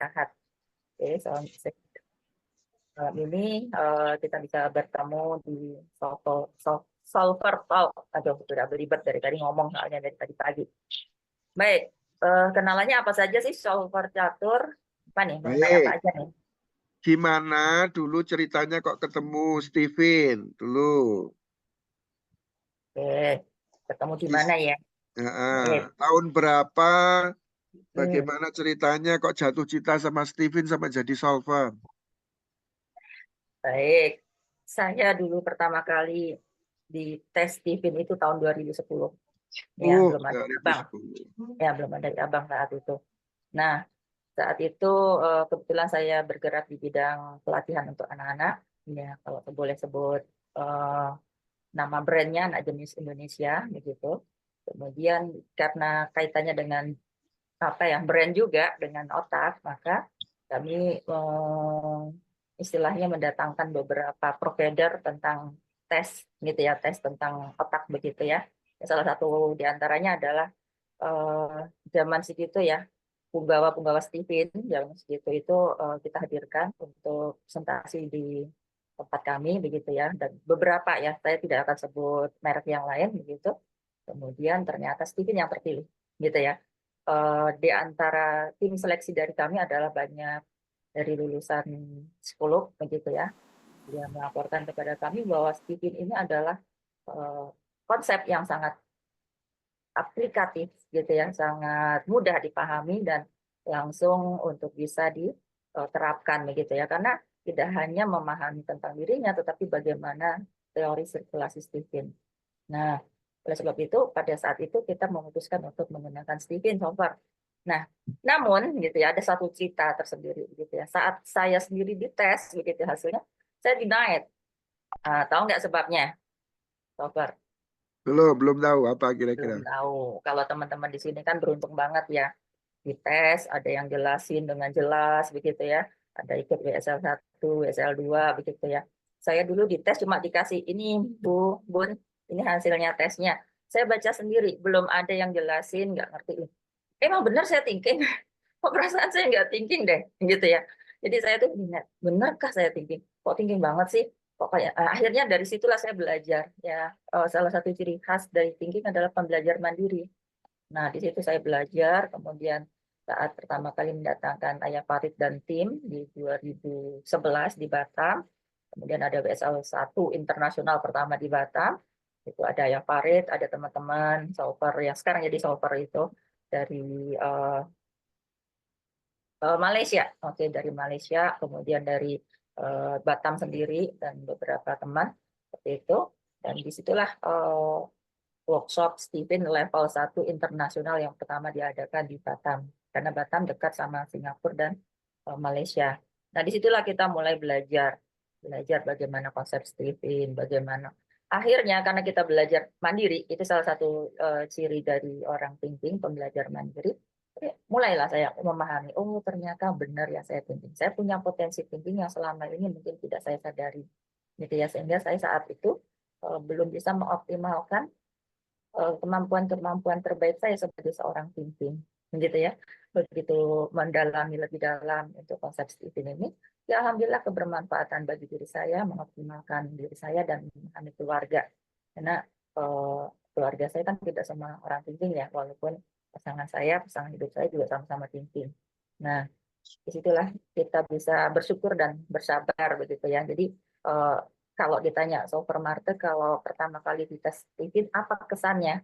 Ahad. Oke, malam ini kita bisa bertemu di Solver Talk. Aduh, sudah belibet dari tadi ngomong soalnya dari tadi pagi. Baik, kenalannya apa saja sih Solver Catur? Apa nih, mengenai apa Baik, aja nih? gimana dulu ceritanya kok ketemu Steven dulu? Oke, ketemu di mana Dis- ya? Baik. tahun berapa? Hmm, Bagaimana ceritanya kok jatuh cinta sama Steven sampai jadi solver? baik. Saya dulu pertama kali di tes Steven itu tahun 2010. Ya, belum ada abang. 2010. Ya, belum ada abang saat itu. Nah, saat itu kebetulan saya bergerak di bidang pelatihan untuk anak-anak. Ya, kalau boleh sebut eh, nama brandnya Anak Jenis Indonesia, begitu. Kemudian karena kaitannya dengan apa ya brand juga dengan otak, maka kami istilahnya mendatangkan beberapa provider tentang tes, gitu ya, tes tentang otak begitu ya. Salah satu diantaranya adalah eh, zaman segitu ya, punggawa Steven zaman segitu itu kita hadirkan untuk presentasi di tempat kami begitu ya, dan beberapa ya, saya tidak akan sebut merek yang lain begitu. Kemudian ternyata Steven yang terpilih gitu ya. Di antara tim seleksi dari kami adalah banyak dari lulusan psikolog begitu ya. Dia melaporkan kepada kami bahwa Steven ini adalah eh, konsep yang sangat aplikatif gitu ya, sangat mudah dipahami dan langsung untuk bisa diterapkan begitu ya. Karena tidak hanya memahami tentang dirinya, tetapi bagaimana teori sirkulasi Steven. Nah, oleh sebab itu pada saat itu kita memutuskan untuk menggunakan Steven Solver. Nah, namun gitu ya, ada satu cerita tersendiri gitu ya. Saat saya sendiri dites begitu hasilnya, saya denied. Tahu nggak sebabnya, Solver? Belum tahu apa Belum kira-kira. tahu. Kalau teman-teman di sini kan beruntung banget ya. Dites, ada yang jelasin dengan jelas begitu ya. Ada ikut WSL 1, WSL 2 begitu ya. Saya dulu dites cuma dikasih ini Bu, Bun, ini hasilnya tesnya. Saya baca sendiri, belum ada yang jelasin, nggak ngerti. Emang benar saya thinking? Kok perasaan saya nggak thinking deh, gitu ya. Jadi saya tuh ingat, benarkah saya thinking? Kok thinking banget sih? Kok kayak akhirnya dari situlah saya belajar ya. Salah satu ciri khas dari thinking adalah pembelajar mandiri. Nah, di situ saya belajar, kemudian saat pertama kali mendatangkan Ayah Farid dan tim di 2011 di Batam, kemudian ada WSL 1 internasional pertama di Batam, itu ada Ayah Farid, ada teman-teman solver yang sekarang jadi solver itu dari Malaysia, oke dari Malaysia, kemudian dari Batam sendiri dan beberapa teman seperti itu, dan disitulah workshop Steven level 1 internasional yang pertama diadakan di Batam. Karena Batam dekat sama Singapura dan Malaysia. Nah, disitulah kita mulai belajar. Belajar bagaimana konsep Steven, bagaimana. Akhirnya, karena kita belajar mandiri, itu salah satu ciri dari orang thinking, pembelajar mandiri. Mulailah saya memahami, oh ternyata benar ya saya thinking. Saya punya potensi thinking yang selama ini mungkin tidak saya sadari. Gitu ya, sehingga saya saat itu belum bisa mengoptimalkan kemampuan-kemampuan terbaik saya sebagai seorang thinking, begitu ya. Begitu mendalami lebih dalam untuk konsep Steven ini, ya alhamdulillah kebermanfaatan bagi diri saya, mengoptimalkan diri saya dan memahami keluarga. Karena keluarga saya kan tidak semua orang thinking ya, walaupun pasangan hidup saya juga sama-sama thinking. Nah, disitulah kita bisa bersyukur dan bersabar begitu ya. Jadi eh, kalau ditanya Solver Marte kalau pertama kali dites Steven apa kesannya?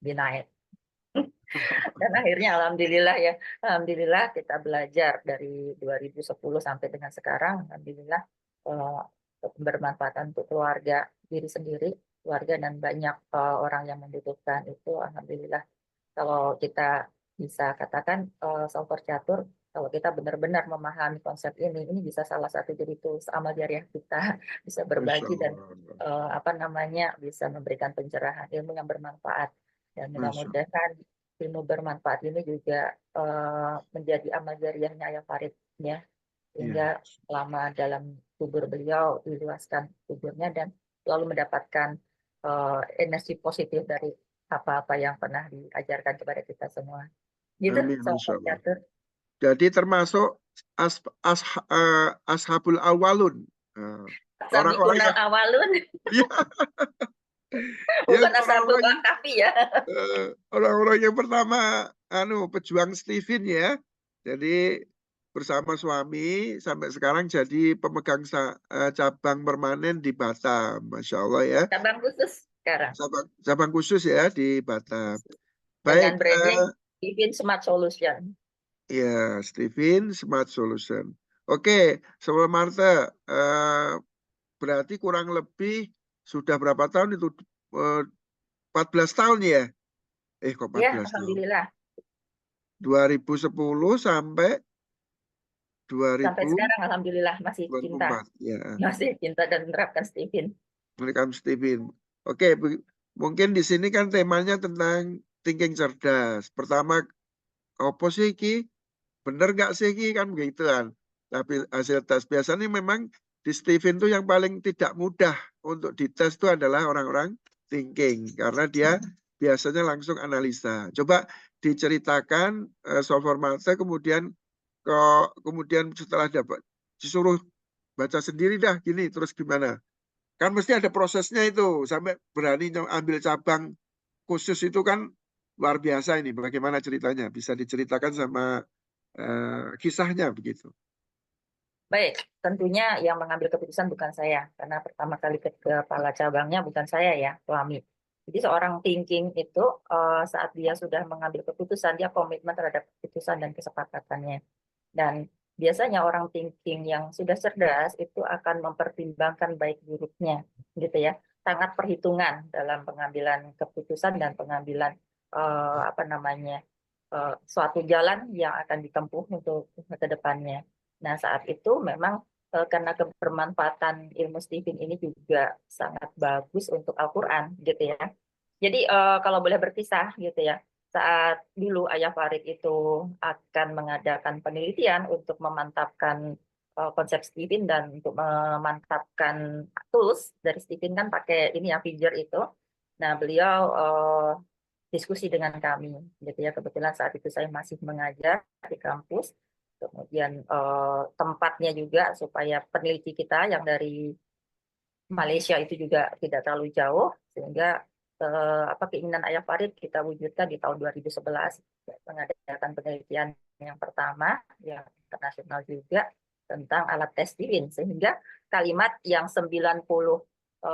Denied. Dan akhirnya alhamdulillah ya, alhamdulillah kita belajar dari 2010 sampai dengan sekarang, alhamdulillah eh, bermanfaat untuk keluarga diri sendiri, keluarga dan banyak orang yang membutuhkan itu, alhamdulillah. Kalau kita bisa katakan solver catur, kalau kita benar-benar memahami konsep ini bisa salah satu jadi tools amal jariah kita, bisa Masya berbagi dan Allah. apa namanya bisa memberikan pencerahan ilmu yang bermanfaat. Dan Masya Allah. mudah-mudahan ilmu bermanfaat ini juga menjadi amal jariahnya ya Farid ya, Ya. sehingga lama dalam kubur beliau diluaskan kuburnya dan selalu mendapatkan energi positif dari apa-apa yang pernah diajarkan kepada kita semua. Gitu, Amin, Masya soal Allah. catur. Jadi termasuk ashabul awalun. Nah, orang-orang Sabiqunal yang awalun, ya, bukan yang ashabul orang-orang kahfi ya. orang-orang yang pertama pejuang Stephen ya. Jadi bersama suami sampai sekarang jadi pemegang cabang permanen di Batam, Masya Allah ya. Cabang khusus sekarang Cabang khusus ya di Batam. dengan Baik, branding Vivin Smart Solution. ya Stephen Smart Solution. Oke, Sobat Marta, berarti kurang lebih sudah berapa tahun itu? Eh, 14 tahun ya? Kok Ya, 14 tahun? alhamdulillah. 2010 sampai Sampai 2024 sekarang alhamdulillah masih cinta, ya. masih cinta dan menerapkan Stephen. Welcome Stephen. Oke, mungkin di sini kan temanya tentang thinking cerdas. Pertama, apa sih Ki? Bener nggak sih Ki? Kan begitu kan. Tapi hasil tes biasanya memang di Stephen tuh yang paling tidak mudah untuk dites itu adalah orang-orang thinking. Karena dia biasanya langsung analisa. Coba diceritakan soal Malta, kemudian setelah dapat disuruh baca sendiri dah gini, terus gimana? Kan mesti ada prosesnya itu sampai berani ambil cabang khusus itu kan luar biasa ini. Bagaimana ceritanya? Bisa diceritakan sama kisahnya begitu. Baik, tentunya yang mengambil keputusan bukan saya, karena pertama kali ke kepala cabangnya bukan saya ya, suami. Jadi seorang thinking itu saat dia sudah mengambil keputusan, dia komitmen terhadap keputusan dan kesepakatannya. Dan biasanya orang thinking yang sudah cerdas itu akan mempertimbangkan baik buruknya, gitu ya. Sangat perhitungan dalam pengambilan keputusan dan pengambilan apa namanya suatu jalan yang akan ditempuh untuk ke depannya. Nah, saat itu memang karena kebermanfaatan ilmu Stephen ini juga sangat bagus untuk Al-Quran, gitu ya. Jadi kalau boleh berkisah, gitu ya, saat dulu Ayah Farid itu akan mengadakan penelitian untuk memantapkan konsep Stephen dan untuk memantapkan tools dari Stephen kan pakai ini ya, Figure itu. Nah, beliau diskusi dengan kami, gitu ya. Kebetulan saat itu saya masih mengajar di kampus, kemudian tempatnya juga supaya peneliti kita yang dari Malaysia itu juga tidak terlalu jauh, sehingga apa keinginan Ayah Farid kita wujudkan di tahun 2011 mengadakan penelitian yang pertama yang internasional juga tentang alat tes Stephen, sehingga kalimat yang 99,6%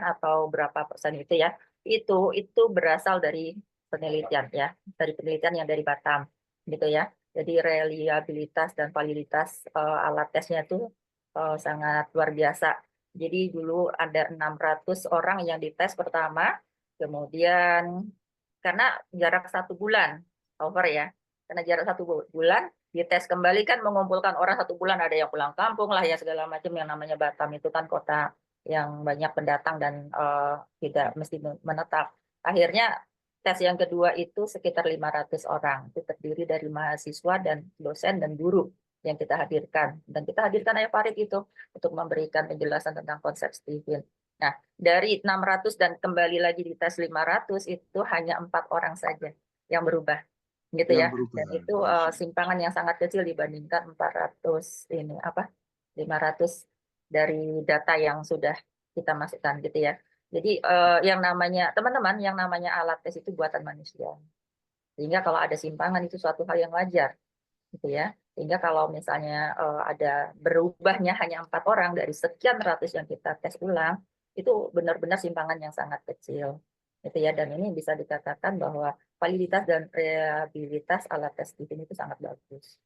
atau berapa persen itu ya itu berasal dari penelitian ya, dari penelitian yang dari Batam gitu ya. Jadi reliabilitas dan validitas alat tesnya itu sangat luar biasa. Jadi dulu ada 600 orang yang dites pertama, kemudian karena jarak 1 bulan over ya, karena jarak 1 bulan dites kembali kan mengumpulkan orang 1 bulan, ada yang pulang kampung lah ya segala macam, yang namanya Batam itu kan kota yang banyak pendatang dan tidak mesti menetap. Akhirnya tes yang kedua itu sekitar 500 orang, itu terdiri dari mahasiswa dan dosen dan guru yang kita hadirkan. Dan kita hadirkan Ayah Farid itu untuk memberikan penjelasan tentang konsep Stephen. Nah, dari 600 dan kembali lagi di tes 500 itu hanya 4 orang saja yang berubah gitu Yang ya. berubah. Dan itu Masya simpangan yang sangat kecil dibandingkan 400 ini apa 500 dari data yang sudah kita masukkan gitu ya. Jadi yang namanya teman-teman, yang namanya alat tes itu buatan manusia. Sehingga kalau ada simpangan itu suatu hal yang wajar gitu ya. Sehingga kalau misalnya ada berubahnya hanya 4 orang dari sekian ratus yang kita tes ulang, itu benar-benar simpangan yang sangat kecil. Gitu ya. Dan ini bisa dikatakan bahwa validitas dan reliabilitas alat tes Stephen itu sangat bagus.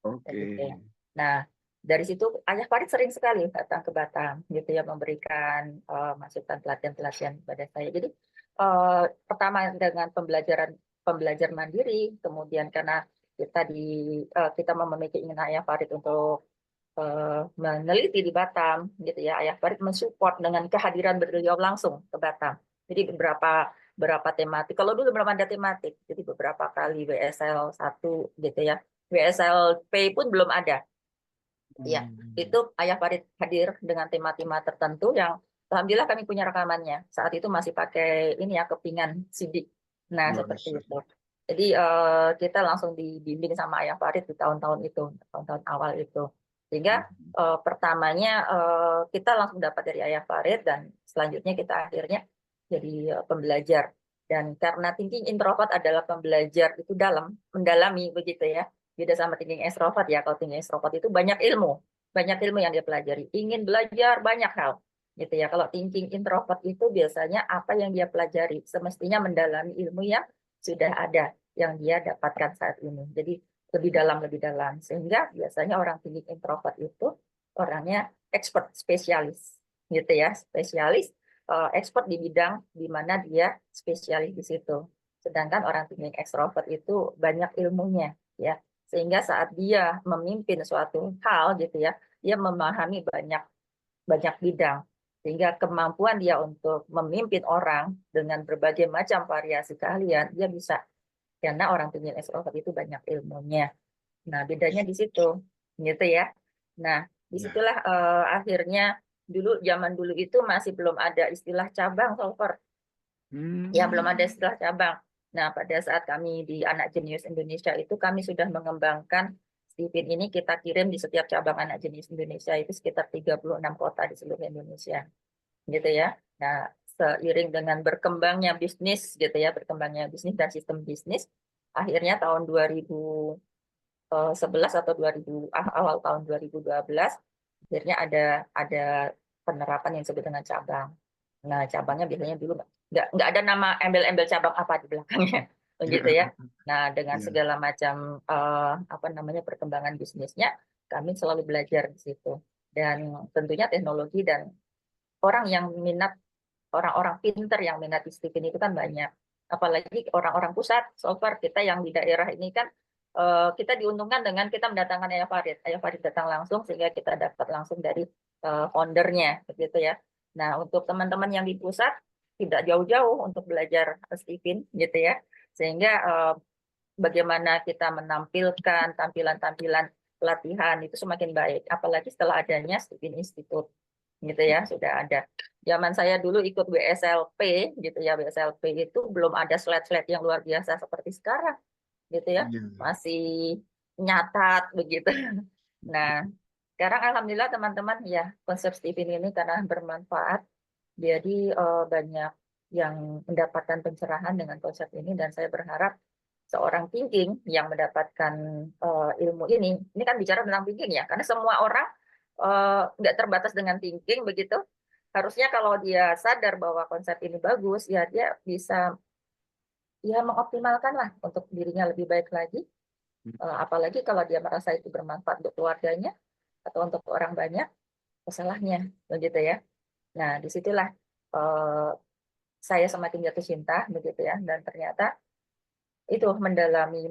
Oke. Gitu ya. Nah, dari situ Ayah Farid sering sekali datang ke Batam gitu ya, memberikan masukan pelatihan-pelatihan kepada saya. Jadi pertama dengan pembelajar mandiri, kemudian karena kita memenuhi keinginan Ayah Farid untuk meneliti di Batam gitu ya, Ayah Farid mensupport dengan kehadiran beliau langsung ke Batam. Jadi beberapa tematik. Kalau dulu belum ada tematik, jadi beberapa kali WSL 1 gitu ya. WSLP pun belum ada. Ya, itu Ayah Farid hadir dengan tema-tema tertentu yang alhamdulillah kami punya rekamannya. Saat itu masih pakai ini ya, kepingan sidik. Nah, seperti Masya itu. Allah. Jadi kita langsung dibimbing sama Ayah Farid di tahun-tahun itu, tahun-tahun awal itu. Sehingga pertamanya kita langsung dapat dari Ayah Farid dan selanjutnya kita akhirnya jadi pembelajar. Dan karena thinking introvert adalah pembelajar itu mendalami begitu ya. Beda sama thinking extrovert ya. Kalau thinking extrovert itu banyak ilmu yang dia pelajari. Ingin belajar banyak hal gitu ya. Kalau thinking introvert itu biasanya apa yang dia pelajari semestinya mendalami ilmu yang sudah ada yang dia dapatkan saat ini. Jadi lebih dalam. Sehingga biasanya orang thinking introvert itu orangnya expert, spesialis, gitu ya, spesialis, expert di bidang di mana dia spesialis di situ. Sedangkan orang thinking extrovert itu banyak ilmunya, ya, sehingga saat dia memimpin suatu hal, gitu ya, dia memahami banyak banyak bidang. Sehingga kemampuan dia untuk memimpin orang dengan berbagai macam variasi keahlian, dia bisa karena orang tinggi extrovert itu banyak ilmunya. Nah, bedanya di situ, gitu ya. Nah, Ya. disitulah akhirnya zaman dulu itu masih belum ada istilah cabang solver, ya belum ada Hmm. istilah cabang. Nah, pada saat kami di Anak Jenius Indonesia itu kami sudah mengembangkan Stipin ini kita kirim di setiap cabang Anak Jenius Indonesia itu sekitar 36 kota di seluruh Indonesia, gitu ya. Nah, seiring dengan berkembangnya bisnis gitu ya, berkembangnya bisnis dan sistem bisnis, akhirnya tahun 2011 atau awal tahun 2012 akhirnya ada penerapan yang disebut dengan cabang. Nah, cabangnya biasanya dulu nggak ada nama embel-embel cabang apa di belakangnya, begitu ya. Nah, dengan Ya. segala macam apa namanya perkembangan bisnisnya, kami selalu belajar di situ. Dan tentunya teknologi dan orang yang minat, orang-orang pinter yang minat di Stipin itu kan banyak. Apalagi orang-orang pusat, solver kita yang di daerah ini kan kita diuntungkan dengan kita mendatangkan Ayah Farid. Ayah Farid datang langsung sehingga kita dapat langsung dari foundernya, begitu ya. Nah, untuk teman-teman yang di pusat tidak jauh-jauh untuk belajar Stipin, gitu ya. Sehingga bagaimana kita menampilkan tampilan-tampilan pelatihan itu semakin baik. Apalagi setelah adanya Stipin Institute, gitu ya, sudah ada. Zaman saya dulu ikut WSLP, gitu ya, WSLP itu belum ada slide-slide yang luar biasa seperti sekarang, gitu ya, Ya. masih nyatat begitu. Nah, sekarang alhamdulillah teman-teman ya konsep Stephen ini karena bermanfaat, jadi banyak yang mendapatkan pencerahan dengan konsep ini dan saya berharap seorang thinking yang mendapatkan ilmu ini kan bicara tentang thinking ya, karena semua orang nggak terbatas dengan thinking begitu. Harusnya kalau dia sadar bahwa konsep ini bagus, ya dia bisa ya mengoptimalkan lah untuk dirinya lebih baik lagi. Apalagi kalau dia merasa itu bermanfaat untuk keluarganya atau untuk orang banyak, masalahnya begitu ya. Nah, disitulah eh, saya semakin jatuh cinta begitu ya, dan ternyata itu mendalami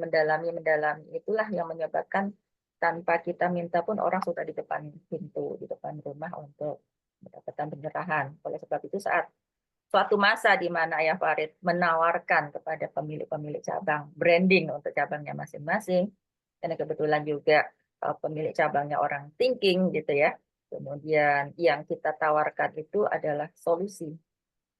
itulah yang menyebabkan tanpa kita minta pun orang sudah di depan pintu, di depan rumah untuk mendapatkan pencerahan. Oleh sebab itu saat suatu masa di mana Ayah Farid menawarkan kepada pemilik-pemilik cabang branding untuk cabangnya masing-masing, karena kebetulan juga pemilik cabangnya orang thinking gitu ya. Kemudian yang kita tawarkan itu adalah solusi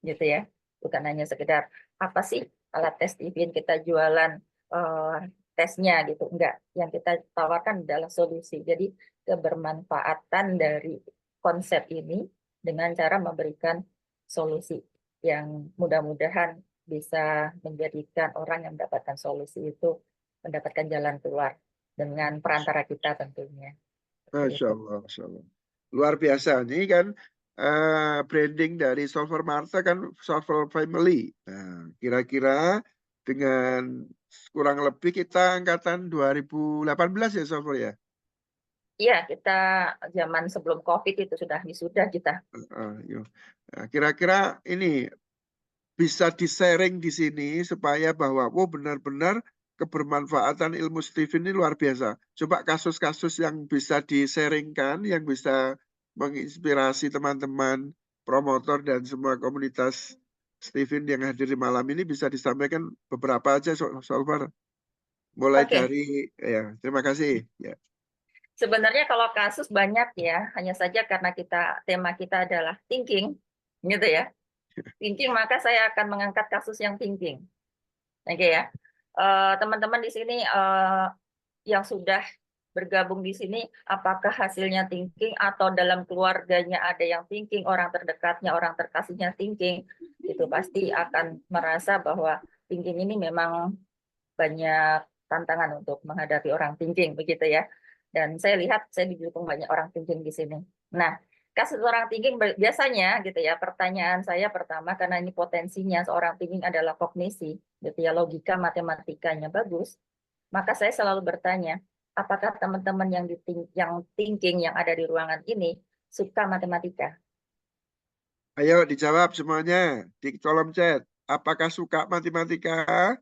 gitu ya. Bukan hanya sekedar apa sih alat tes TV kita jualan eh, tesnya gitu. Enggak, yang kita tawarkan adalah solusi. Jadi kebermanfaatan dari konsep ini dengan cara memberikan solusi yang mudah-mudahan bisa menjadikan orang yang mendapatkan solusi itu mendapatkan jalan keluar dengan perantara kita tentunya. Seperti Masya itu. Allah, Masya Allah. Luar biasa. Ini kan branding dari Solver Marta kan Solver Family. Nah, kira-kira dengan kurang lebih kita angkatan 2018 ya Solver ya? Iya, kita zaman sebelum COVID itu sudah wisuda kita. Yuk. Nah, kira-kira ini bisa di-sharing di sini supaya bahwa oh benar-benar kebermanfaatan ilmu Steven ini luar biasa. Coba kasus-kasus yang bisa di-sharingkan, yang bisa menginspirasi teman-teman promotor dan semua komunitas Steven yang hadir di malam ini bisa disampaikan beberapa aja Solver. Mulai Oke, dari ya, terima kasih. Ya. sebenarnya kalau kasus banyak ya, hanya saja karena tema kita adalah thinking, gitu ya. Thinking, maka saya akan mengangkat kasus yang thinking. Oke ya. teman-teman di sini yang sudah bergabung di sini, apakah hasilnya thinking atau dalam keluarganya ada yang thinking, orang terdekatnya, orang terkasihnya thinking, itu pasti akan merasa bahwa thinking ini memang banyak tantangan untuk menghadapi orang thinking, begitu ya. Dan saya lihat saya didukung banyak orang thinking di sini. Nah, kasus orang thinking biasanya gitu ya, pertanyaan saya pertama karena ini potensinya seorang thinking adalah kognisi, gitu ya, logika matematikanya bagus, maka saya selalu bertanya, apakah teman-teman yang thinking yang ada di ruangan ini suka matematika? Ayo dijawab semuanya di kolom chat. Apakah suka matematika?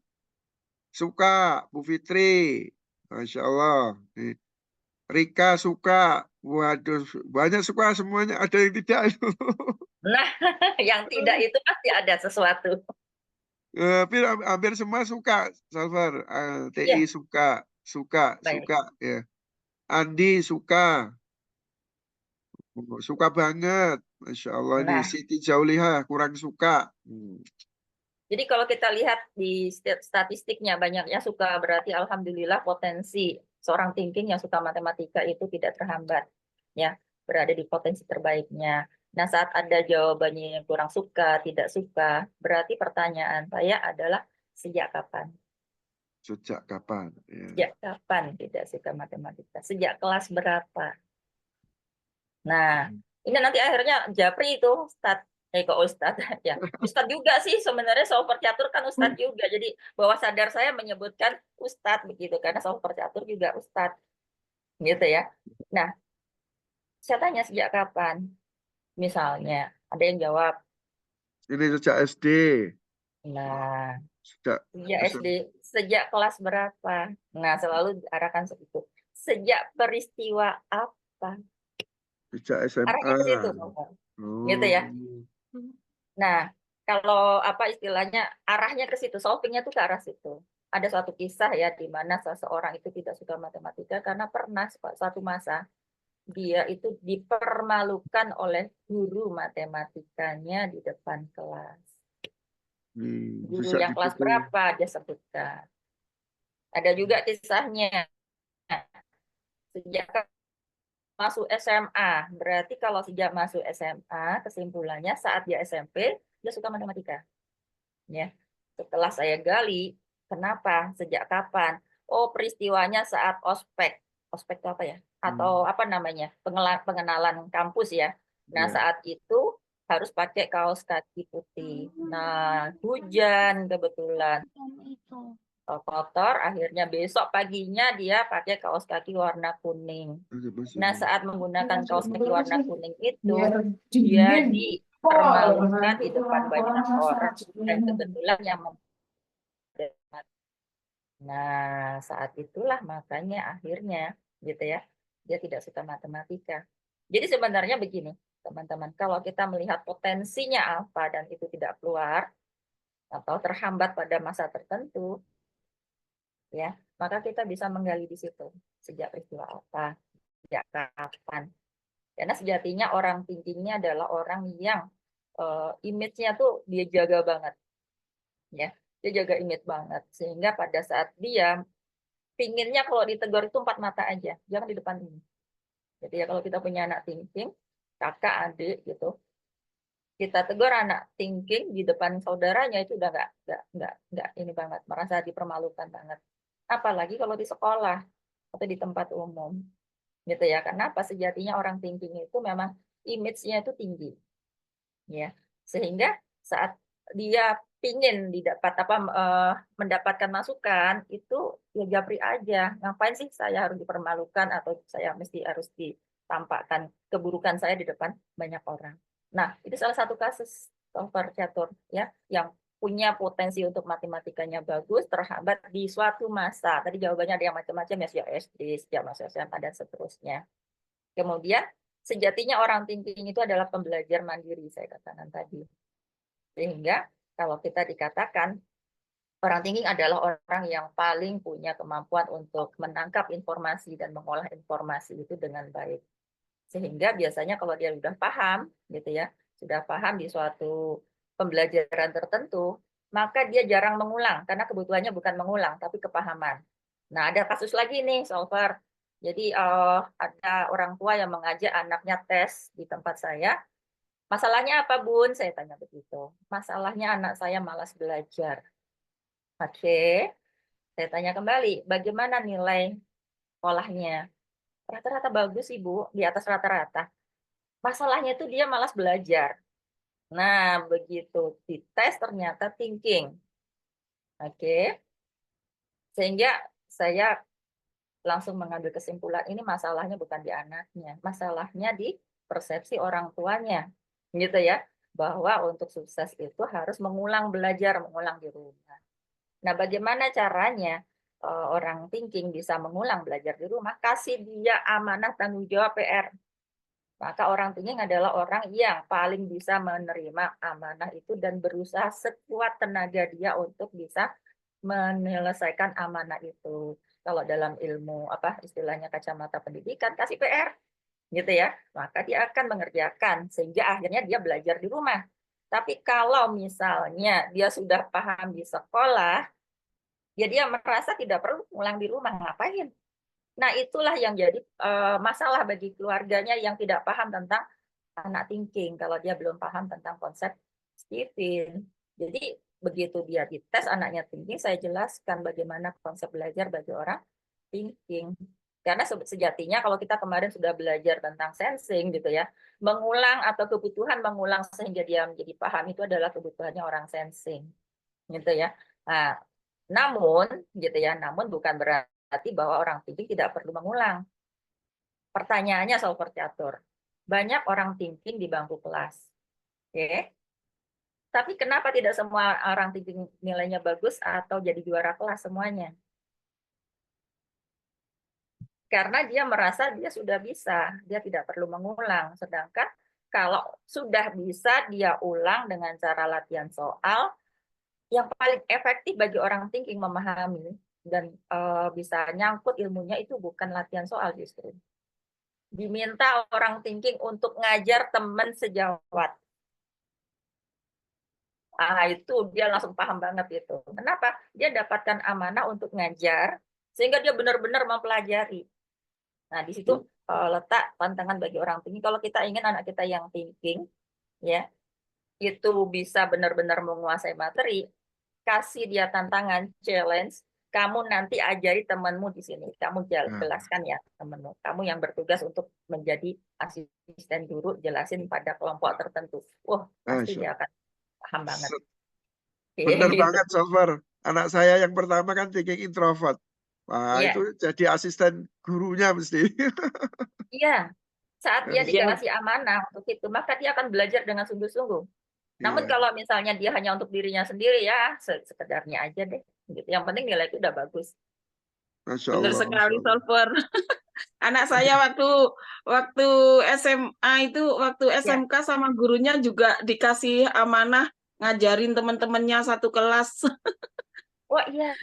Suka, Bu Fitri. Masya Allah. Nih, Rika suka. Waduh, banyak suka semuanya. Ada yang tidak. Nah, yang tidak itu pasti ada sesuatu. Tapi hampir semua suka, Salvar. TI Ya, suka, baik. suka ya. Andi suka, suka banget. Masya Allah nih, Nah, Siti Jauliha kurang suka. jadi kalau kita lihat di statistiknya banyak yang suka, berarti alhamdulillah potensi seorang thinking yang suka matematika itu tidak terhambat, ya, berada di potensi terbaiknya. Nah, saat ada jawabannya yang kurang suka, tidak suka, berarti pertanyaan saya adalah sejak kapan? Sejak kapan? Ya. Sejak kapan tidak suka matematika? Sejak kelas berapa? Nah, ini nanti akhirnya Japri itu kok Ustadz ya. Ustadz juga sih sebenarnya soal catur kan Ustadz juga. Jadi bawah sadar saya menyebutkan Ustadz begitu karena soal catur juga Ustadz gitu ya. Nah, saya tanya sejak kapan? Misalnya ada yang jawab, Ini sejak SD, nah, sejak sejak SD, SMP, sejak kelas berapa? Nah, selalu diarahkan segitu. Sejak peristiwa apa? sejak Arahnya SMA. ke situ, gitu ya. Oh, Nah, kalau apa istilahnya arahnya ke situ, solvingnya tuh ke arah situ. Ada suatu kisah ya di mana seseorang itu tidak suka matematika karena pernah suatu masa dia itu dipermalukan oleh guru matematikanya di depan kelas. Guru sejak yang kelas dipukul. berapa dia sebutkan. Ada juga kisahnya sejak masuk SMA. Berarti kalau sejak masuk SMA, kesimpulannya saat dia SMP, dia suka matematika. Ya. Setelah saya gali, kenapa, sejak kapan? Oh, peristiwanya saat ospek. Ospek itu apa ya? Atau apa namanya? Pengenalan kampus ya. Nah, Ya. saat itu harus pakai kaos kaki putih. Nah, hujan kebetulan. Kotor, akhirnya besok paginya dia pakai kaos kaki warna kuning. Nah, saat menggunakan kaos kaki warna kuning itu, dia dipermalukan di depan banyak orang. Dan kebetulan yang nah, saat itulah makanya akhirnya gitu ya, dia tidak suka matematika. Jadi sebenarnya begini, teman-teman, kalau kita melihat potensinya apa dan itu tidak keluar atau terhambat pada masa tertentu, ya, maka kita bisa menggali di situ sejak peristiwa apa, sejak kapan. Karena sejatinya orang thinkingnya adalah orang yang image-nya tuh dia jaga banget, ya, dia jaga image banget sehingga pada saat dia pinginnya kalau ditegur itu empat mata aja, jangan di depan ini. Jadi ya kalau kita punya anak thinking, kakak, adik gitu, kita tegur anak thinking di depan saudaranya itu udah nggak ini banget, merasa dipermalukan banget. Apalagi kalau di sekolah atau di tempat umum, gitu ya. Karena apa sejatinya orang thinking itu memang image-nya itu tinggi, ya. Sehingga saat dia pingin mendapatkan masukan itu ya japri aja, ngapain sih saya harus dipermalukan atau saya mesti harus ditampakkan keburukan saya di depan banyak orang. Nah, itu salah satu kasus solver catur ya yang punya potensi untuk matematikanya bagus terhambat di suatu masa. Tadi jawabannya ada yang macam-macam ya, sejak SD, sejak masuk SMA dan seterusnya. Kemudian sejatinya orang thinking itu adalah pembelajar mandiri, saya katakan tadi. Sehingga kalau kita dikatakan orang thinking adalah orang yang paling punya kemampuan untuk menangkap informasi dan mengolah informasi itu dengan baik. Sehingga biasanya kalau dia sudah paham gitu ya, sudah paham di suatu pembelajaran tertentu, maka dia jarang mengulang karena kebutuhannya bukan mengulang tapi kepahaman. Nah, ada kasus lagi nih, Solver. Jadi ada orang tua yang mengajak anaknya tes di tempat saya. Masalahnya apa, Bun? Saya tanya begitu. Masalahnya anak saya malas belajar. Oke, saya tanya kembali, bagaimana nilai sekolahnya? Rata-rata bagus, Ibu, di atas rata-rata. Masalahnya itu dia malas belajar. Nah, begitu dites ternyata thinking. Oke, sehingga saya langsung mengambil kesimpulan ini masalahnya bukan di anaknya, masalahnya di persepsi orang tuanya, gitu ya, bahwa untuk sukses itu harus mengulang belajar, mengulang di rumah. Nah, bagaimana caranya orang thinking bisa mengulang belajar di rumah? Kasih dia amanah tanggung jawab PR. Maka orang thinking adalah orang yang paling bisa menerima amanah itu dan berusaha sekuat tenaga dia untuk bisa menyelesaikan amanah itu. Kalau dalam ilmu apa istilahnya kacamata pendidikan kasih PR gitu ya, maka dia akan mengerjakan sehingga akhirnya dia belajar di rumah. Tapi kalau misalnya dia sudah paham di sekolah, ya dia merasa tidak perlu pulang di rumah, ngapain? Nah, itulah yang jadi masalah bagi keluarganya yang tidak paham tentang anak thinking kalau dia belum paham tentang konsep Stephen. Jadi begitu dia dites anaknya thinking, saya jelaskan bagaimana konsep belajar bagi orang thinking. Karena sejatinya kalau kita kemarin sudah belajar tentang sensing gitu ya, mengulang atau kebutuhan mengulang sehingga dia menjadi paham itu adalah kebutuhannya orang sensing, gitu ya. Nah, namun gitu ya, namun bukan berarti bahwa orang thinking tidak perlu mengulang. Pertanyaannya solver catur. Banyak orang thinking di bangku kelas. Oke. Tapi kenapa tidak semua orang thinking nilainya bagus atau jadi juara kelas semuanya? Karena dia merasa dia sudah bisa, dia tidak perlu mengulang. Sedangkan kalau sudah bisa dia ulang dengan cara latihan soal, yang paling efektif bagi orang thinking memahami dan bisa nyangkut ilmunya itu bukan latihan soal justru. Diminta orang thinking untuk ngajar teman sejawat. Itu dia langsung paham banget itu. Kenapa? Dia dapatkan amanah untuk ngajar, sehingga dia benar-benar mempelajari. Nah, di situ letak tantangan bagi orang thinking. Kalau kita ingin anak kita yang thinking, ya, itu bisa benar-benar menguasai materi, kasih dia tantangan, challenge, kamu nanti ajari temanmu di sini. Kamu jelaskan ya temanmu. Kamu yang bertugas untuk menjadi asisten guru, jelasin pada kelompok tertentu. Wah, pasti dia akan paham banget. Bener Gitu. banget, Solver. Anak saya yang pertama kan thinking introvert. Wah, Iya, itu jadi asisten gurunya mesti. iya. Saat dia Iya, dikasih amanah untuk itu, maka dia akan belajar dengan sungguh-sungguh. Namun Iya, kalau misalnya dia hanya untuk dirinya sendiri ya sekedarnya aja deh. Gitu. Yang penting nilai itu udah bagus. Masya benar Allah, Masya sekali, Allah. Solver. Anak saya waktu SMA itu, waktu Ya, SMK sama gurunya juga dikasih amanah ngajarin teman-temannya satu kelas. oh iya.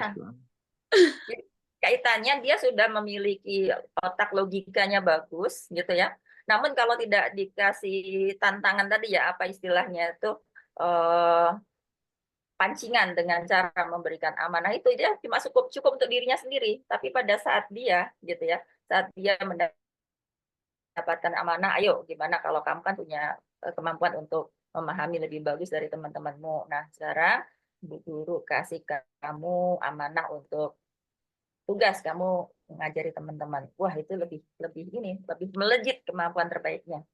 Jadi, kaitannya dia sudah memiliki otak logikanya bagus, gitu ya. Namun kalau tidak dikasih tantangan tadi ya apa istilahnya itu eh, pancingan dengan cara memberikan amanah itu dia cuma cukup cukup untuk dirinya sendiri. Tapi pada saat dia gitu ya, saat dia mendapatkan amanah, ayo gimana kalau kamu kan punya kemampuan untuk memahami lebih bagus dari teman-temanmu. Nah, sekarang Bu Guru kasih kamu amanah untuk tugas kamu mengajari teman-teman. Wah, itu lebih lebih ini, lebih melejit kemampuan terbaiknya.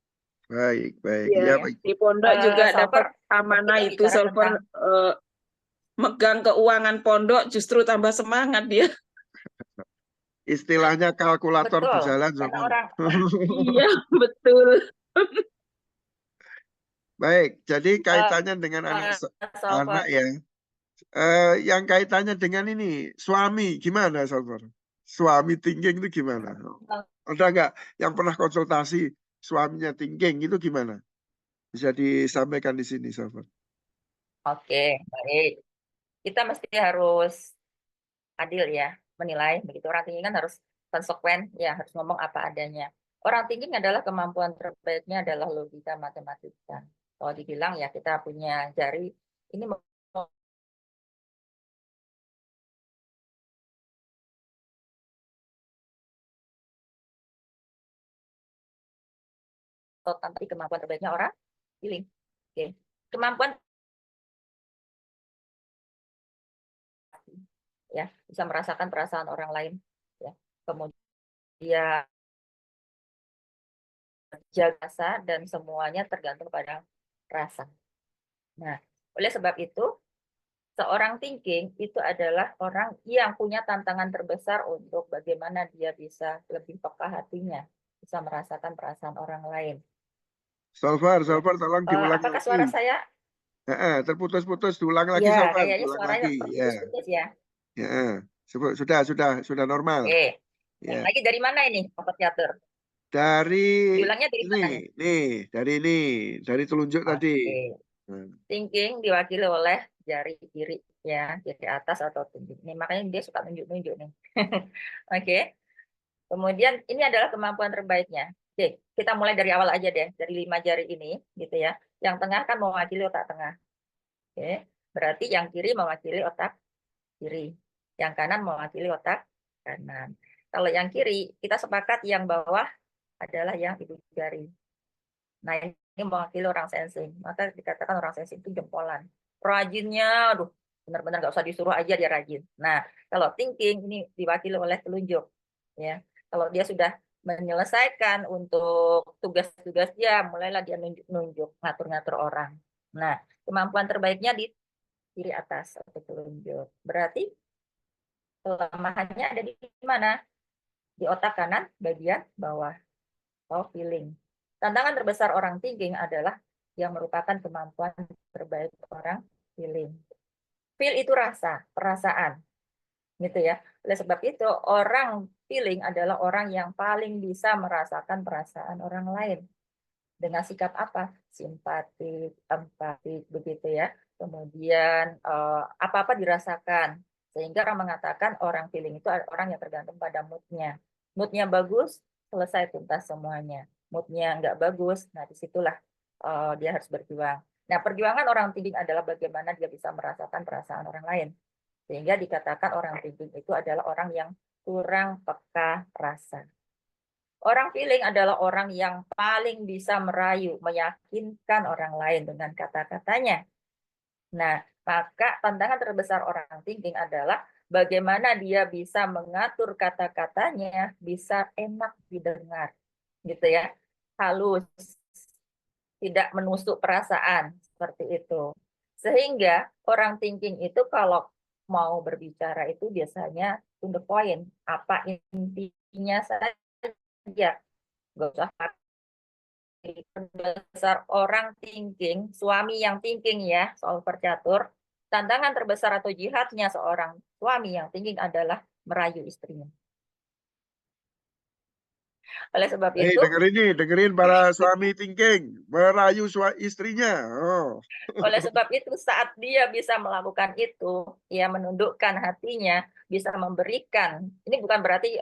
Baik, baik. Iya, Ya, Ya. baik. di pondok juga dapat Solver, amanah kita itu, bicara Solver, tentang megang keuangan pondok justru tambah semangat dia. Istilahnya kalkulator betul, berjalan, karena Solver. orang Iya, betul. Baik, jadi uh, kaitannya dengan anak solver ya. Yang kaitannya dengan ini, suami, gimana, Solver? Suami thinking itu gimana? Ada nggak yang pernah konsultasi suaminya thinking itu gimana? Bisa disampaikan di sini, Solver. Oke, baik. Kita mesti harus adil ya menilai begitu. Orang thinking kan harus konsekuen ya, harus ngomong apa adanya. Orang thinking adalah kemampuan terbaiknya adalah logika matematika. Kalau dibilang ya kita punya jari ini Tapi kemampuan terbaiknya orang feeling. Oke. Kemampuan ya, bisa merasakan perasaan orang lain ya. Kemudian jaga rasa dan semuanya tergantung pada rasa. Nah, oleh sebab itu seorang thinking itu adalah orang yang punya tantangan terbesar untuk bagaimana dia bisa lebih peka hatinya, bisa merasakan perasaan orang lain. Solver, Ya. tolong diulang Apakah lagi. suara saya? Terputus-putus, diulang lagi Ya, Solver, kayaknya diulang suaranya lagi. Ya, terputus-putus ya. ya. Sudah normal. Oke. Yang Ya. lagi dari mana ini, Pak Catur? Dari Diulangnya dari mana nih? dari telunjuk tadi. Oke. Thinking diwakili oleh jari kiri ya, jari atas atau tunjuk. Nih, makanya dia suka nunjuk-nunjuk nih. Oke. Kemudian ini adalah kemampuan terbaiknya. Oke, kita mulai dari awal aja deh, dari 5 jari ini gitu ya. Yang tengah kan mewakili otak tengah. Oke. Berarti yang kiri mewakili otak kiri. Yang kanan mewakili otak kanan. Kalau yang kiri, kita sepakat yang bawah adalah yang ibu jari. Nah, ini mewakili orang sensing. Maka dikatakan orang sensing itu jempolan. Rajinnya, aduh, benar-benar nggak usah disuruh aja dia rajin. Nah, kalau thinking ini diwakili oleh telunjuk. Ya, kalau dia sudah menyelesaikan untuk tugas-tugas dia, mulailah dia nunjuk-nunjuk, ngatur-ngatur orang. Nah, kemampuan terbaiknya di kiri atas atau telunjuk. Berarti kelemahannya ada di mana? Di otak kanan bagian bawah. Feeling. Tantangan terbesar orang thinking adalah yang merupakan kemampuan terbaik orang feeling. Feel itu rasa, perasaan. Gitu ya. Oleh sebab itu, orang feeling adalah orang yang paling bisa merasakan perasaan orang lain. Dengan sikap apa? Simpatik, empatik, begitu ya. Kemudian apa-apa dirasakan. Sehingga orang mengatakan orang feeling itu orang yang tergantung pada moodnya. Moodnya bagus, selesai tuntas semuanya. Moodnya nggak bagus, nah disitulah dia harus berjuang. Nah, perjuangan orang thinking adalah bagaimana dia bisa merasakan perasaan orang lain. Sehingga dikatakan orang thinking itu adalah orang yang kurang peka rasa. Orang feeling adalah orang yang paling bisa merayu, meyakinkan orang lain dengan kata-katanya. Nah, maka tantangan terbesar orang thinking adalah bagaimana dia bisa mengatur kata-katanya bisa enak didengar, gitu ya, halus, tidak menusuk perasaan seperti itu. Sehingga orang thinking itu kalau mau berbicara itu biasanya to the point, apa intinya saja, nggak usah terbesar orang thinking, suami yang thinking ya, soal percatur, tantangan terbesar atau jihadnya seorang suami yang thinking adalah merayu istrinya. Oleh sebab itu, dengerin para suami thinking, merayu istrinya. Oh. oleh sebab itu saat dia bisa melakukan itu, ya menundukkan hatinya, bisa memberikan. Ini bukan berarti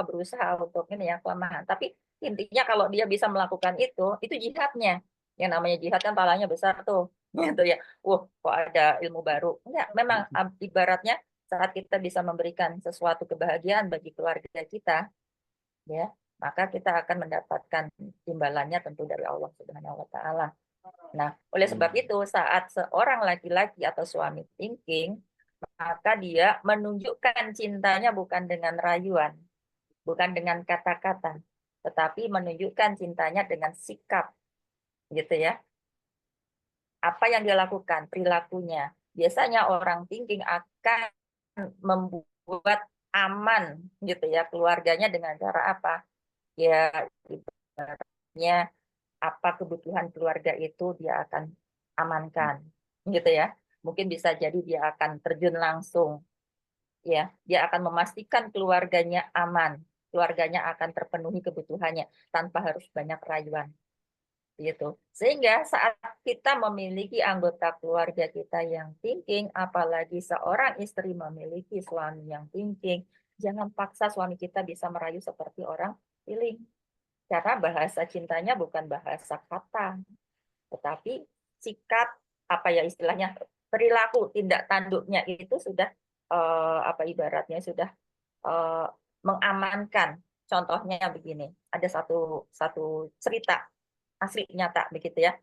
berusaha untuk ini ya kelemahan, tapi intinya kalau dia bisa melakukan itu jihadnya. Yang namanya jihad kan pahalanya besar tuh, gitu ya. Kok ada ilmu baru? Enggak, memang ibaratnya saat kita bisa memberikan sesuatu kebahagiaan bagi keluarga kita, ya, maka kita akan mendapatkan imbalannya tentu dari Allah Subhanahu wa taala. Nah, oleh sebab itu saat seorang laki-laki atau suami thinking, maka dia menunjukkan cintanya bukan dengan rayuan, bukan dengan kata-kata, tetapi menunjukkan cintanya dengan sikap, gitu ya. Apa yang dia lakukan, perilakunya. Biasanya orang thinking akan membuat aman, gitu ya, keluarganya dengan cara apa? Ya, ibaratnya apa kebutuhan keluarga itu dia akan amankan, gitu ya. Mungkin bisa jadi dia akan terjun langsung, ya. Dia akan memastikan keluarganya aman, keluarganya akan terpenuhi kebutuhannya tanpa harus banyak rayuan, gitu. Sehingga saat kita memiliki anggota keluarga kita yang thinking, apalagi seorang istri memiliki suami yang thinking, jangan paksa suami kita bisa merayu seperti orang feeling. Karena bahasa cintanya bukan bahasa kata, tetapi sikap, apa ya istilahnya, perilaku, tindak tanduknya itu sudah ibaratnya sudah mengamankan. Contohnya begini, ada satu cerita asli nyata begitu ya.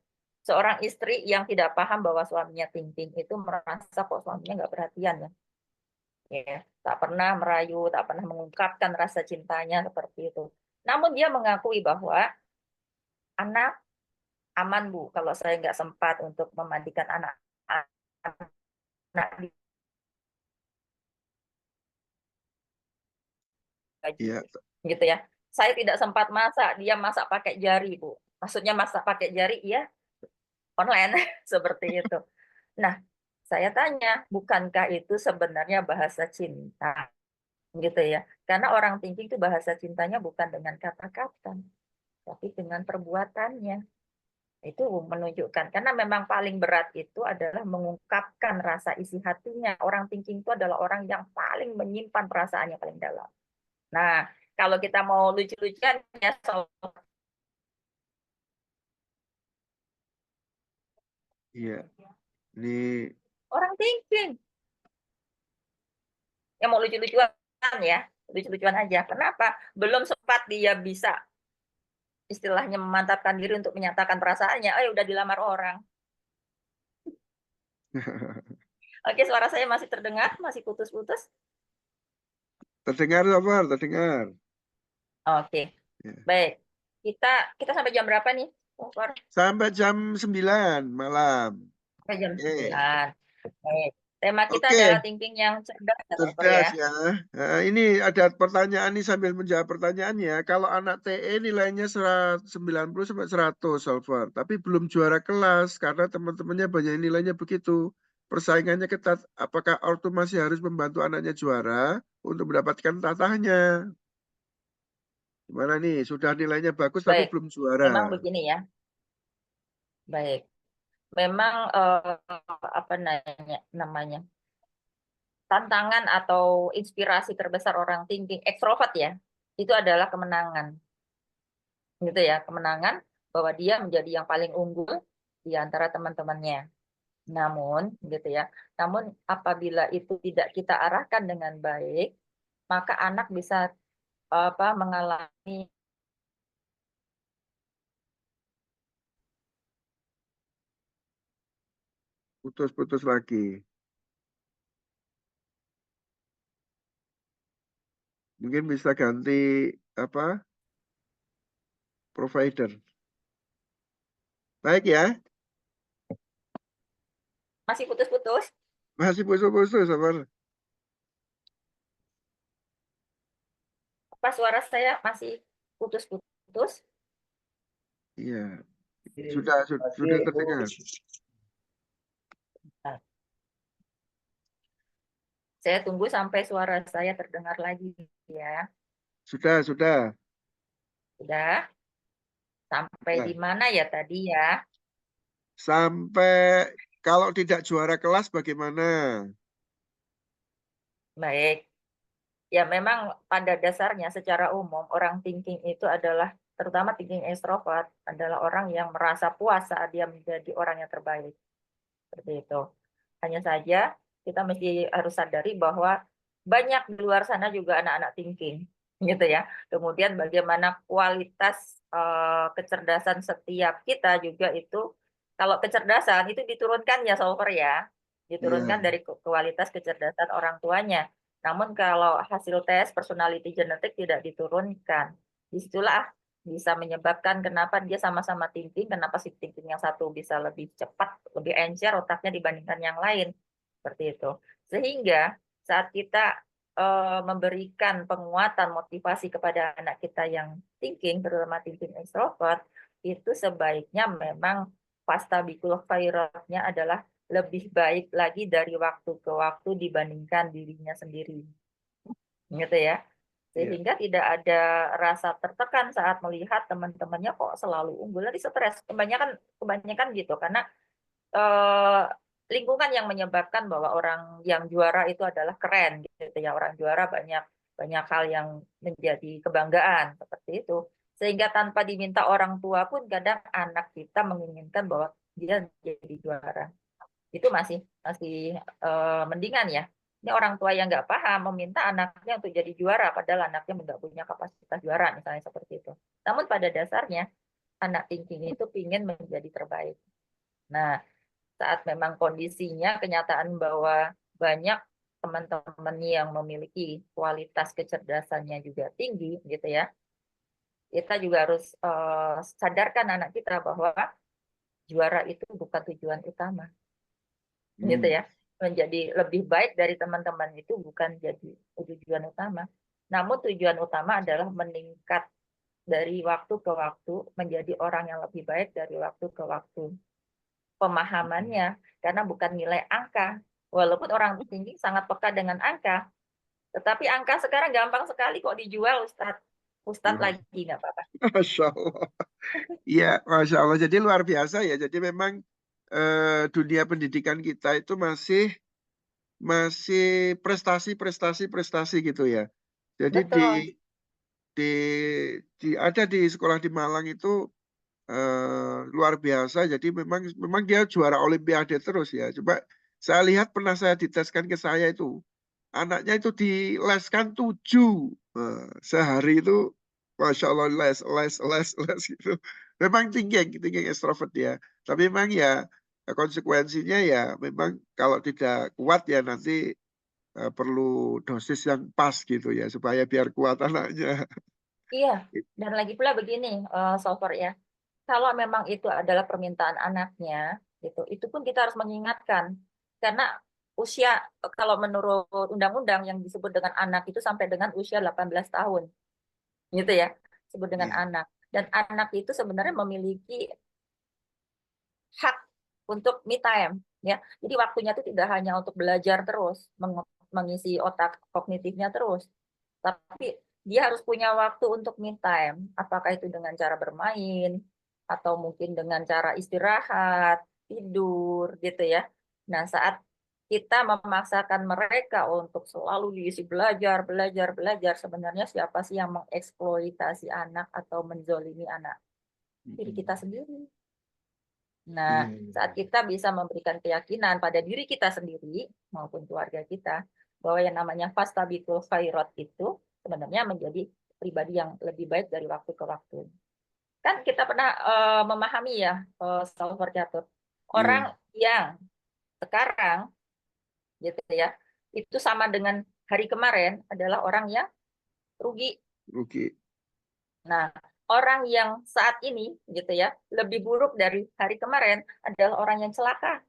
Seorang istri yang tidak paham bahwa suaminya thinking itu merasa kok suaminya nggak perhatian ya. Ya, tak pernah merayu, tak pernah mengungkapkan rasa cintanya seperti itu. Namun dia mengakui bahwa anak aman Bu, kalau saya nggak sempat untuk memandikan anak Iya, gitu ya. Saya tidak sempat masak, dia masak pakai jari Bu. Maksudnya masak pakai jari, iya online seperti itu. Nah, saya tanya, bukankah itu sebenarnya bahasa cinta? Gitu ya. Karena orang thinking itu bahasa cintanya bukan dengan kata-kata, tapi dengan perbuatannya. Itu menunjukkan, karena memang paling berat itu adalah mengungkapkan rasa isi hatinya. Orang thinking itu adalah orang yang paling menyimpan perasaannya paling dalam. Nah, kalau kita mau lucu-lucuan ya, iya. Ini orang thinking yang mau lucu-lucuan ya, lucu-lucuan aja. Kenapa? Belum sempat dia bisa istilahnya memantapkan diri untuk menyatakan perasaannya, udah dilamar orang. Oke, suara saya masih terdengar, masih putus-putus. terdengar, Safar, terdengar. Oke, Ya. baik. Kita kita sampai jam berapa nih? Sampai jam 9 malam. Sampai jam Oke. 9. Baik. Tema kita Oke, adalah thinking yang cerdas ya, Dokter cerdas ya. ya. Ini ada pertanyaan nih sambil menjawab pertanyaannya. Kalau anak TE nilainya 90 sampai 100, Salvar, tapi belum juara kelas karena teman-temannya banyak yang nilainya begitu. Persaingannya ketat. Apakah ortu masih harus membantu anaknya juara untuk mendapatkan tatahnya? Gimana nih? Sudah nilainya bagus tapi Baik. belum juara. Memang begini ya. Baik. Memang apa namanya? Tantangan atau inspirasi terbesar orang thinking ekstrovert ya. Itu adalah kemenangan. Gitu ya, kemenangan bahwa dia menjadi yang paling unggul di antara teman-temannya. Namun, gitu ya. Namun apabila itu tidak kita arahkan dengan baik, maka anak bisa mengalami Putus-putus lagi. Mungkin bisa ganti apa? Provider. Baik ya. masih putus-putus. Masih putus-putus, Safar. Apa suara saya masih putus-putus? Iya. Sudah terdengar. Nah, saya tunggu sampai suara saya terdengar lagi ya. Sudah. Sudah sampai Ya. di mana ya tadi ya? Sampai kalau tidak juara kelas bagaimana? Baik. Ya memang pada dasarnya secara umum orang thinking itu adalah, terutama thinking extrovert, adalah orang yang merasa puas saat dia menjadi orang yang terbaik. Seperti itu. Hanya saja kita mesti harus sadari bahwa banyak di luar sana juga anak-anak thinking, gitu ya. Kemudian bagaimana kualitas kecerdasan setiap kita juga itu, kalau kecerdasan itu diturunkan ya solver ya, diturunkan Iya, dari kualitas kecerdasan orang tuanya. Namun kalau hasil tes personality genetik tidak diturunkan, disitulah bisa menyebabkan kenapa dia sama-sama thinking, kenapa si thinking yang satu bisa lebih cepat, lebih encer otaknya dibandingkan yang lain. Seperti itu. Sehingga saat kita memberikan penguatan motivasi kepada anak kita yang thinking, terutama thinking extrovert, itu sebaiknya memang pastabikul khairatnya adalah lebih baik lagi dari waktu ke waktu dibandingkan dirinya sendiri. Gitu ya. iya. Sehingga tidak ada rasa tertekan saat melihat teman-temannya kok selalu unggul. Nanti stres. Kebanyakan gitu karena eh, lingkungan yang menyebabkan bahwa orang yang juara itu adalah keren gitu ya. Orang juara banyak banyak hal yang menjadi kebanggaan seperti itu. Sehingga tanpa diminta orang tua pun kadang anak kita menginginkan bahwa dia jadi juara. Itu masih masih mendingan ya. Ini orang tua yang nggak paham meminta anaknya untuk jadi juara, padahal anaknya nggak punya kapasitas juara, misalnya seperti itu. Namun pada dasarnya anak thinking itu ingin menjadi terbaik. Nah, saat memang kondisinya kenyataan bahwa banyak teman-teman yang memiliki kualitas kecerdasannya juga tinggi gitu ya, kita juga harus sadarkan anak kita bahwa juara itu bukan tujuan utama gitu ya. Menjadi lebih baik dari teman-teman itu bukan jadi tujuan utama, namun tujuan utama adalah meningkat dari waktu ke waktu menjadi orang yang lebih baik dari waktu ke waktu. Pemahamannya, karena bukan nilai angka. Walaupun orang tinggi sangat peka dengan angka, tetapi angka sekarang gampang sekali kok dijual, Ustadz. Ustadz lagi nggak apa-apa. Masya Allah. Iya, Masya Allah. Jadi luar biasa ya. Jadi memang dunia pendidikan kita itu masih prestasi gitu ya. Jadi Betul. ada di sekolah di Malang itu luar biasa. Jadi memang dia juara Olimpiade terus ya. Coba saya lihat pernah saya diteskan ke saya itu. Anaknya itu dileskan 7 sehari itu, Masya Allah, les gitu. Memang tinggi ekstrovert ya. Tapi memang ya konsekuensinya ya memang kalau tidak kuat ya nanti perlu dosis yang pas gitu ya supaya biar kuat anaknya. Iya, dan lagi pula begini, Solver ya. Kalau memang itu adalah permintaan anaknya, gitu, itu pun kita harus mengingatkan. Karena usia, kalau menurut undang-undang yang disebut dengan anak itu sampai dengan usia 18 tahun. Gitu ya, disebut dengan Iya. anak. Dan anak itu sebenarnya memiliki hak untuk me time. Ya. Jadi waktunya itu tidak hanya untuk belajar terus, mengisi otak kognitifnya terus. Tapi dia harus punya waktu untuk me time. Apakah itu dengan cara bermain, atau mungkin dengan cara istirahat, tidur, gitu ya. Nah, saat kita memaksakan mereka untuk selalu diisi belajar, sebenarnya siapa sih yang mengeksploitasi anak atau menzolimi anak? Diri kita sendiri. Nah, saat kita bisa memberikan keyakinan pada diri kita sendiri maupun keluarga kita, bahwa yang namanya fastabiqul khairat itu sebenarnya menjadi pribadi yang lebih baik dari waktu ke waktu. Kan kita pernah memahami ya, Salver Catur, orang yang sekarang gitu ya, itu sama dengan hari kemarin adalah orang yang rugi. Nah, orang yang saat ini gitu ya, lebih buruk dari hari kemarin adalah orang yang celaka.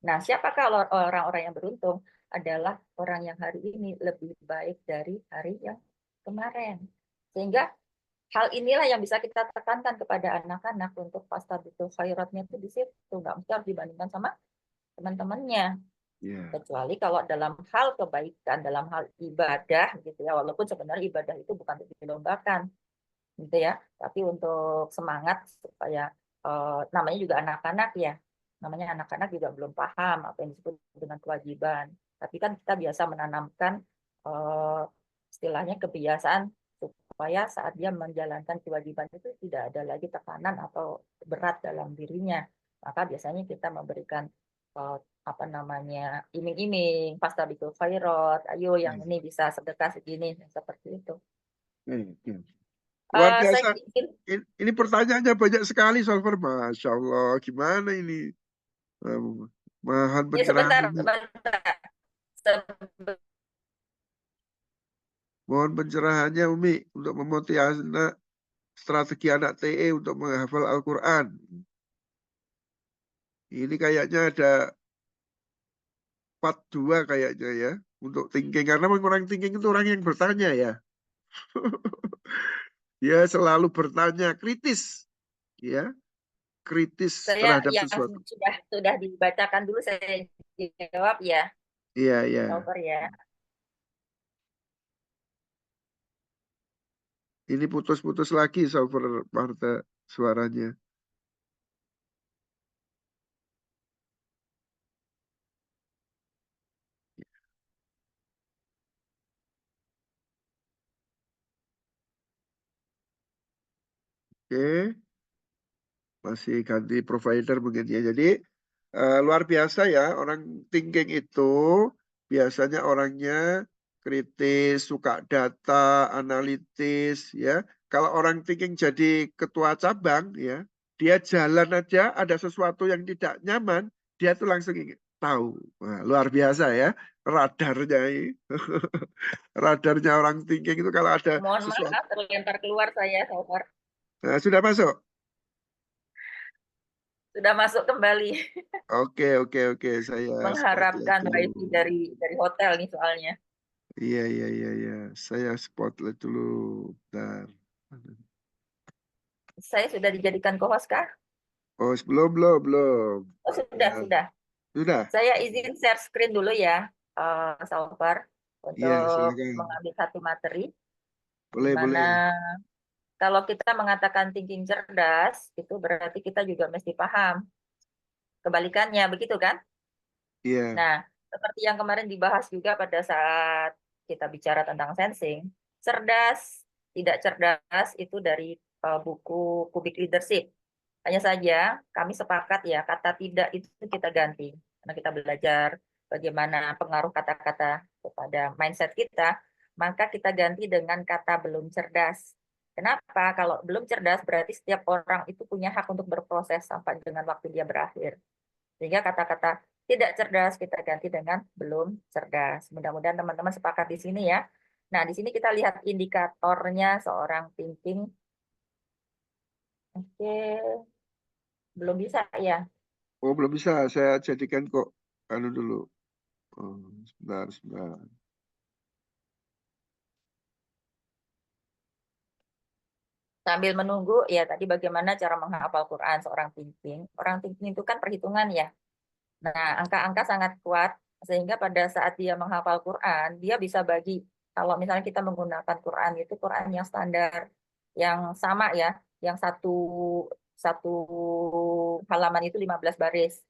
Nah, siapakah orang-orang yang beruntung? Adalah orang yang hari ini lebih baik dari hari yang kemarin. Sehingga hal inilah yang bisa kita tekankan kepada anak-anak untuk fastabiqul khairatnya itu di situ. Nggak mesti harus dibandingkan sama teman-temannya. Kecuali kalau dalam hal kebaikan, dalam hal ibadah gitu ya, walaupun sebenarnya ibadah itu bukan untuk dilombakan gitu ya, tapi untuk semangat supaya namanya juga anak-anak ya, namanya anak-anak juga belum paham apa yang disebut dengan kewajiban, tapi kan kita biasa menanamkan istilahnya kebiasaan supaya saat dia menjalankan kewajiban itu tidak ada lagi tekanan atau berat dalam dirinya, maka biasanya kita memberikan apa namanya iming-iming fastabiqul khairat, ayo yang ini bisa sedekah segini, seperti itu. Luar biasa. Saya ingin Ini pertanyaannya banyak sekali, Solver. Masya Allah, gimana ini? Mohon pencerahan sebentar, Umi. sebentar. Mohon pencerahannya Umi untuk memotivasi strategi anak TE untuk menghafal Al-Quran. Ini kayaknya ada part 2 kayaknya ya untuk thinking, karena orang thinking itu orang yang bertanya ya. Dia selalu bertanya, kritis ya, kritis Saya terhadap yang sesuatu. sudah dibacakan dulu saya jawab ya. Iya. Over ya. Ini putus-putus lagi Solver Marta suaranya. Oke. Masih ganti provider mungkin ya. Jadi luar biasa ya, orang thinking itu biasanya orangnya kritis, suka data, analitis ya. kalau orang thinking jadi ketua cabang ya, dia jalan aja ada sesuatu yang tidak nyaman, dia tuh langsung tahu. Wah, luar biasa ya radarnya ini. Radarnya orang thinking itu kalau ada Mohon sesuatu. maaf, terlempar keluar saya, Salvar. Nah, sudah masuk. Sudah masuk kembali. Oke. Saya spotlight Mengharapkan dulu. wifi dari hotel nih soalnya. Iya. Saya spotlight dulu. Bentar. Saya sudah dijadikan co-host kah? Oh, belum. Oh, Ya, sudah. sudah. Saya izin share screen dulu ya, Salvar, Iya, untuk silakan. mengambil satu materi, di Boleh. mana kalau kita mengatakan thinking cerdas, itu berarti kita juga mesti paham kebalikannya, begitu kan? Iya. Nah, seperti yang kemarin dibahas juga pada saat kita bicara tentang sensing, cerdas, tidak cerdas itu dari buku Kubik Leadership. Hanya saja kami sepakat ya kata tidak itu kita ganti. Karena kita belajar bagaimana pengaruh kata-kata kepada mindset kita, maka kita ganti dengan kata belum cerdas. Kenapa? Kalau belum cerdas berarti setiap orang itu punya hak untuk berproses sampai dengan waktu dia berakhir. Sehingga kata-kata tidak cerdas kita ganti dengan belum cerdas. Mudah-mudahan teman-teman sepakat di sini ya. Nah, di sini kita lihat indikatornya seorang thinking. Oke, belum bisa ya. Oh, belum bisa. Saya jadikan kok. Anu dulu. Oh, sebentar. Sambil menunggu, ya tadi bagaimana cara menghafal Quran seorang thinking. Orang thinking itu kan perhitungan ya. Nah, angka-angka sangat kuat, sehingga pada saat dia menghafal Quran, dia bisa bagi, kalau misalnya kita menggunakan Quran, itu Quran yang standar, yang sama ya, yang satu satu halaman itu 15 baris.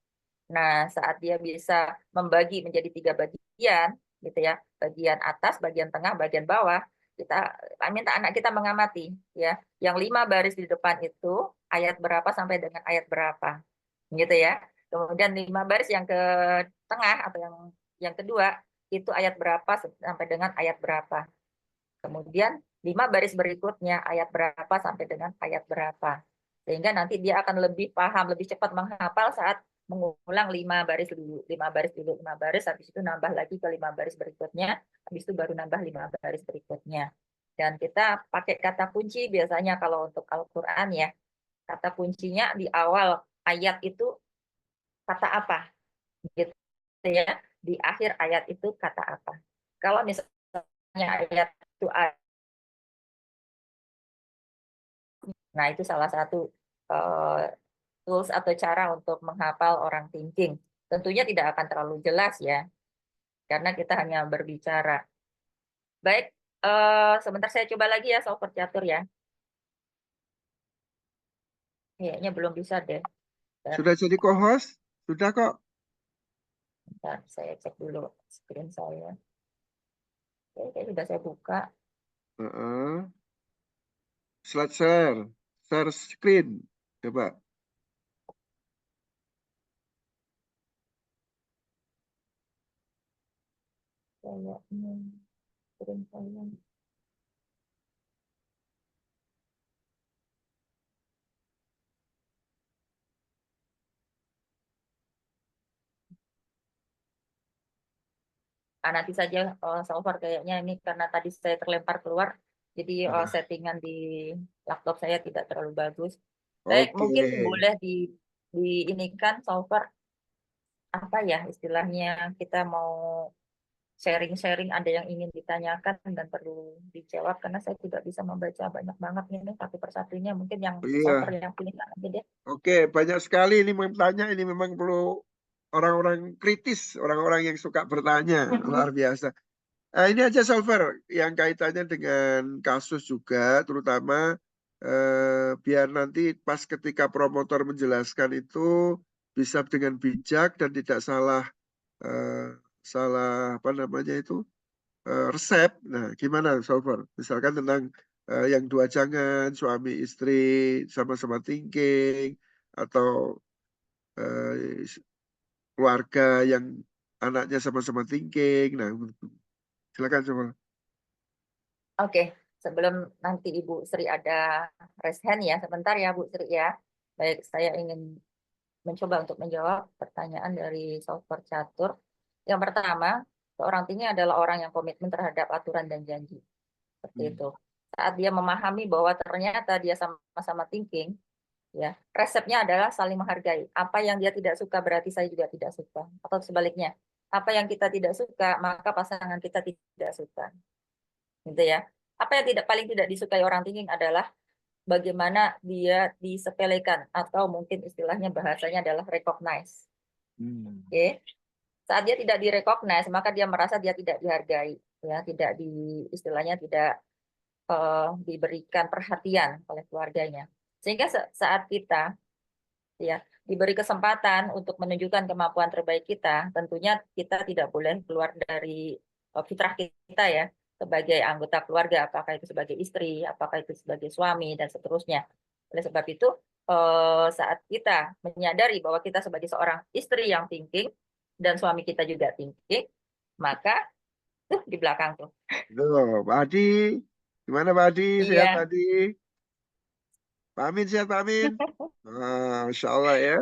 Nah, saat dia bisa membagi menjadi 3 bagian, gitu ya, bagian atas, bagian tengah, bagian bawah, kita minta anak kita mengamati, ya, yang 5 baris di depan itu ayat berapa sampai dengan ayat berapa, gitu ya. Kemudian 5 baris yang ke tengah atau yang kedua itu ayat berapa sampai dengan ayat berapa. Kemudian 5 baris berikutnya ayat berapa sampai dengan ayat berapa. Sehingga nanti dia akan lebih paham, lebih cepat menghafal saat mengulang 5 baris dulu, 5 baris dulu, 5 baris, habis itu nambah lagi ke 5 baris berikutnya, habis itu baru nambah 5 baris berikutnya. Dan kita pakai kata kunci biasanya kalau untuk Al-Quran ya, kata kuncinya di awal ayat itu kata apa, gitu ya. Di akhir ayat itu kata apa. Kalau misalnya ayat itu nah, itu salah satu tools atau cara untuk menghafal orang thinking. Tentunya tidak akan terlalu jelas ya, karena kita hanya berbicara. Baik, sebentar saya coba lagi ya soal catur ya. Kayaknya belum bisa deh. Sudah jadi co-host? Sudah kok. Bentar, saya cek dulu screen saya. Oke, kayaknya sudah saya buka. Slide share screen. Coba. Kayaknya screen saya. Nanti saja solver kayaknya ini karena tadi saya terlempar keluar, jadi settingan di laptop saya tidak terlalu bagus. Baik, Oke. mungkin boleh ini kan solver apa ya istilahnya, kita mau sharing-sharing, ada yang ingin ditanyakan dan perlu dijawab karena saya tidak bisa membaca banyak banget ini satu persatunya, mungkin yang solver Iya. yang pilih aja deh. Oke, banyak sekali ini bertanya. Ini memang perlu orang-orang kritis, orang-orang yang suka bertanya. Luar biasa. Ini aja solver yang kaitannya dengan kasus juga, terutama biar nanti pas ketika promotor menjelaskan itu bisa dengan bijak dan tidak salah apa namanya itu resep. Nah, gimana solver? Misalkan tentang yang dua jangan, suami istri sama-sama thinking, atau keluarga yang anaknya sama-sama thinking. Nah, silakan solver. Oke, sebelum nanti Ibu Sri ada raise hand ya, sebentar ya Bu Sri ya. Baik, saya ingin mencoba untuk menjawab pertanyaan dari Software Catur. Yang pertama, seorang tinggi adalah orang yang komitmen terhadap aturan dan janji. Seperti itu. Saat dia memahami bahwa ternyata dia sama-sama thinking, ya, resepnya adalah saling menghargai. Apa yang dia tidak suka berarti saya juga tidak suka. Atau sebaliknya, apa yang kita tidak suka, maka pasangan kita tidak suka. Gitu ya. Apa yang paling tidak disukai orang thinking adalah bagaimana dia disepelekan atau mungkin istilahnya bahasanya adalah recognize. Oke. Saat dia tidak direcognize, maka dia merasa dia tidak dihargai, ya, tidak istilahnya tidak diberikan perhatian oleh keluarganya. Sehingga saat kita ya diberi kesempatan untuk menunjukkan kemampuan terbaik kita, tentunya kita tidak boleh keluar dari fitrah kita ya, sebagai anggota keluarga, apakah itu sebagai istri, apakah itu sebagai suami, dan seterusnya. Oleh sebab itu, saat kita menyadari bahwa kita sebagai seorang istri yang thinking, dan suami kita juga thinking, maka tuh di belakang tuh. Tuh, Pak Adi. Gimana Pak Adi? Sehat Iya. Pak Adi? Pak Amin, sehat Pak Amin? Masya Allah ya.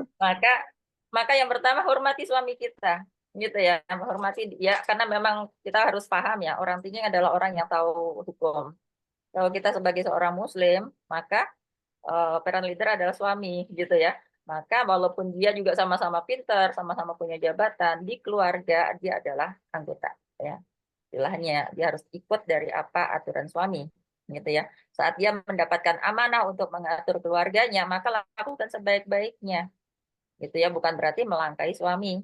Maka yang pertama hormati suami kita, gitu ya, menghormati dia karena memang kita harus paham ya, orang tinggi adalah orang yang tahu hukum. Kalau kita sebagai seorang muslim, maka parent leader adalah suami, gitu ya. Maka walaupun dia juga sama-sama pinter, sama-sama punya jabatan di keluarga, dia adalah anggota, ya. Istilahnya dia harus ikut dari apa aturan suami, gitu ya. Saat dia mendapatkan amanah untuk mengatur keluarganya, maka lakukan sebaik-baiknya, gitu ya. Bukan berarti melangkahi suami.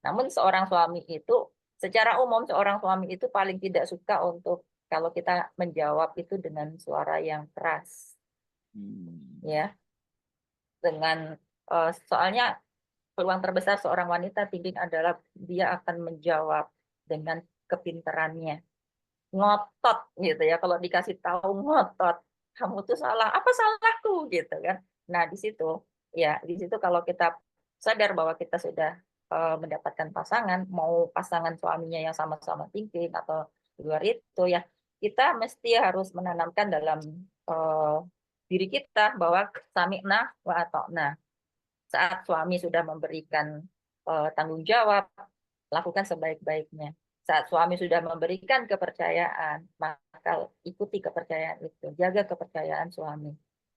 Namun seorang suami itu, secara umum seorang suami itu paling tidak suka untuk kalau kita menjawab itu dengan suara yang keras, ya. Dengan soalnya peluang terbesar seorang wanita thinking adalah dia akan menjawab dengan kepintarannya, ngotot gitu ya, kalau dikasih tahu ngotot, kamu tuh salah, apa salahku gitu kan. Nah di situ ya, di situ kalau kita sadar bahwa kita sudah mendapatkan pasangan, mau pasangan suaminya yang sama-sama thinking atau di luar itu ya, kita mesti harus menanamkan dalam diri kita bahwa sami'na wa ata'na. Saat suami sudah memberikan tanggung jawab, lakukan sebaik-baiknya. Saat suami sudah memberikan kepercayaan, maka ikuti kepercayaan itu, jaga kepercayaan suami,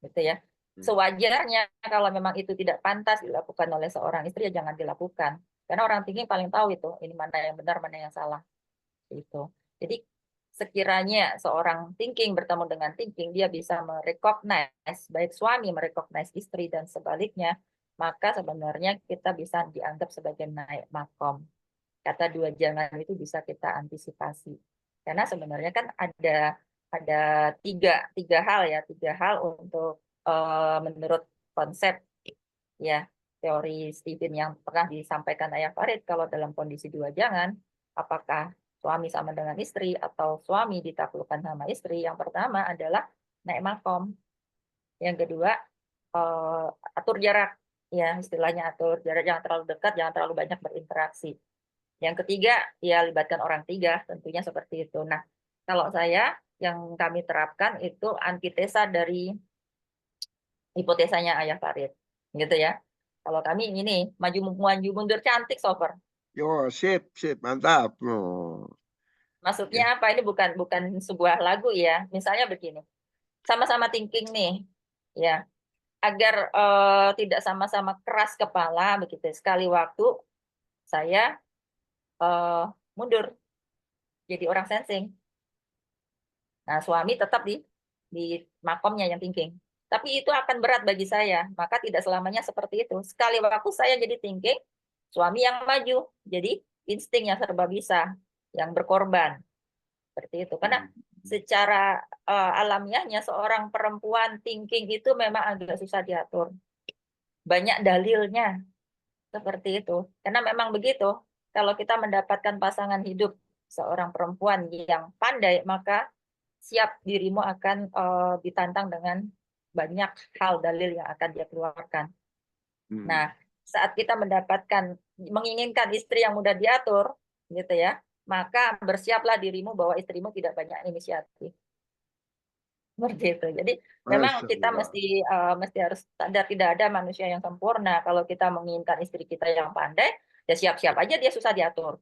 gitu ya. Sewajarnya kalau memang itu tidak pantas dilakukan oleh seorang istri, ya jangan dilakukan. Karena orang tinggi paling tahu itu, ini mana yang benar, mana yang salah. Itu. Jadi sekiranya seorang thinking bertemu dengan thinking, dia bisa merecognize, baik suami merecognize istri dan sebaliknya, maka sebenarnya kita bisa dianggap sebagai naik makom. Kata dua jangan itu bisa kita antisipasi. Karena sebenarnya kan ada tiga hal untuk menurut konsep ya teori Stephen yang pernah disampaikan Ayah Farid, kalau dalam kondisi dua jangan, apakah suami sama dengan istri atau suami ditaklukkan sama istri. Yang pertama adalah naik makom. Yang kedua atur jarak, ya istilahnya atur jarak, jangan terlalu dekat, jangan terlalu banyak berinteraksi. Yang ketiga, ya libatkan orang tiga, tentunya seperti itu. Nah, kalau saya yang kami terapkan itu antitesa dari hipotesanya Ayah Farid, gitu ya. Kalau kami ini maju mundur cantik, Sofer. Yo, sip, mantap. Oh. Maksudnya apa? Ini bukan sebuah lagu ya. Misalnya begini, sama-sama thinking nih, ya, agar tidak sama-sama keras kepala begitu. Sekali waktu saya mundur jadi orang sensing. Nah, suami tetap di makomnya yang thinking. Tapi itu akan berat bagi saya, maka tidak selamanya seperti itu. Sekali waktu saya jadi thinking, suami yang maju. Jadi insting yang serba bisa, yang berkorban. Seperti itu. Karena secara alamiahnya seorang perempuan thinking itu memang agak susah diatur. Banyak dalilnya seperti itu. Karena memang begitu. Kalau kita mendapatkan pasangan hidup seorang perempuan yang pandai, maka siap dirimu akan ditantang dengan banyak hal dalil yang akan dia keluarkan. Nah, saat kita menginginkan istri yang mudah diatur, gitu ya, maka bersiaplah dirimu bahwa istrimu tidak banyak inisiatif. Seperti itu. Jadi memang Masya kita Allah. mesti harus sadar tidak ada manusia yang sempurna. Kalau kita menginginkan istri kita yang pandai, ya siap-siap aja dia susah diatur.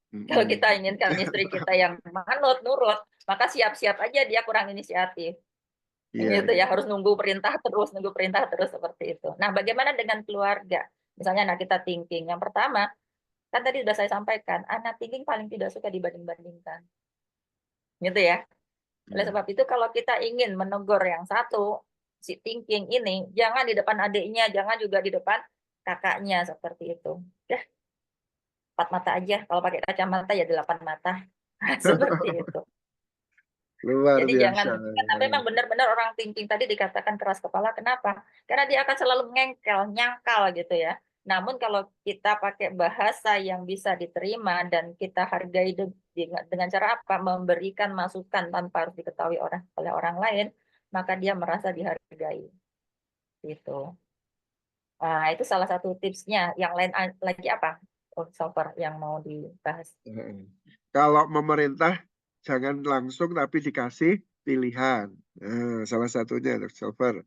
Kalau kita Mm-mm. inginkan istri kita yang manut, nurut, maka siap-siap aja dia kurang inisiatif. Iya, Gitu iya. ya, harus nunggu perintah terus seperti itu. Nah, bagaimana dengan keluarga? Misalnya anak kita thinking. Yang pertama, kan tadi sudah saya sampaikan, anak thinking paling tidak suka dibanding-bandingkan. Gitu ya. Oleh Hmm. sebab itu kalau kita ingin menegur yang satu, si thinking ini, jangan di depan adiknya, jangan juga di depan kakaknya seperti itu. Ya, 4 mata aja. Kalau pakai kacamata ya 8 mata. Seperti itu. Luar Jadi jangan, biasa. karena memang benar-benar orang thinking tadi dikatakan keras kepala. Kenapa? Karena dia akan selalu ngengkel, nyangkal gitu ya. Namun kalau kita pakai bahasa yang bisa diterima dan kita hargai dengan cara apa? Memberikan masukan tanpa harus diketahui oleh orang lain, maka dia merasa dihargai. Gitu. Nah, itu salah satu tipsnya. Yang lain lagi apa? Solver yang mau dibahas. Heeh. Kalau memerintah jangan langsung tapi dikasih pilihan. Nah, salah satunya Dr. Silver.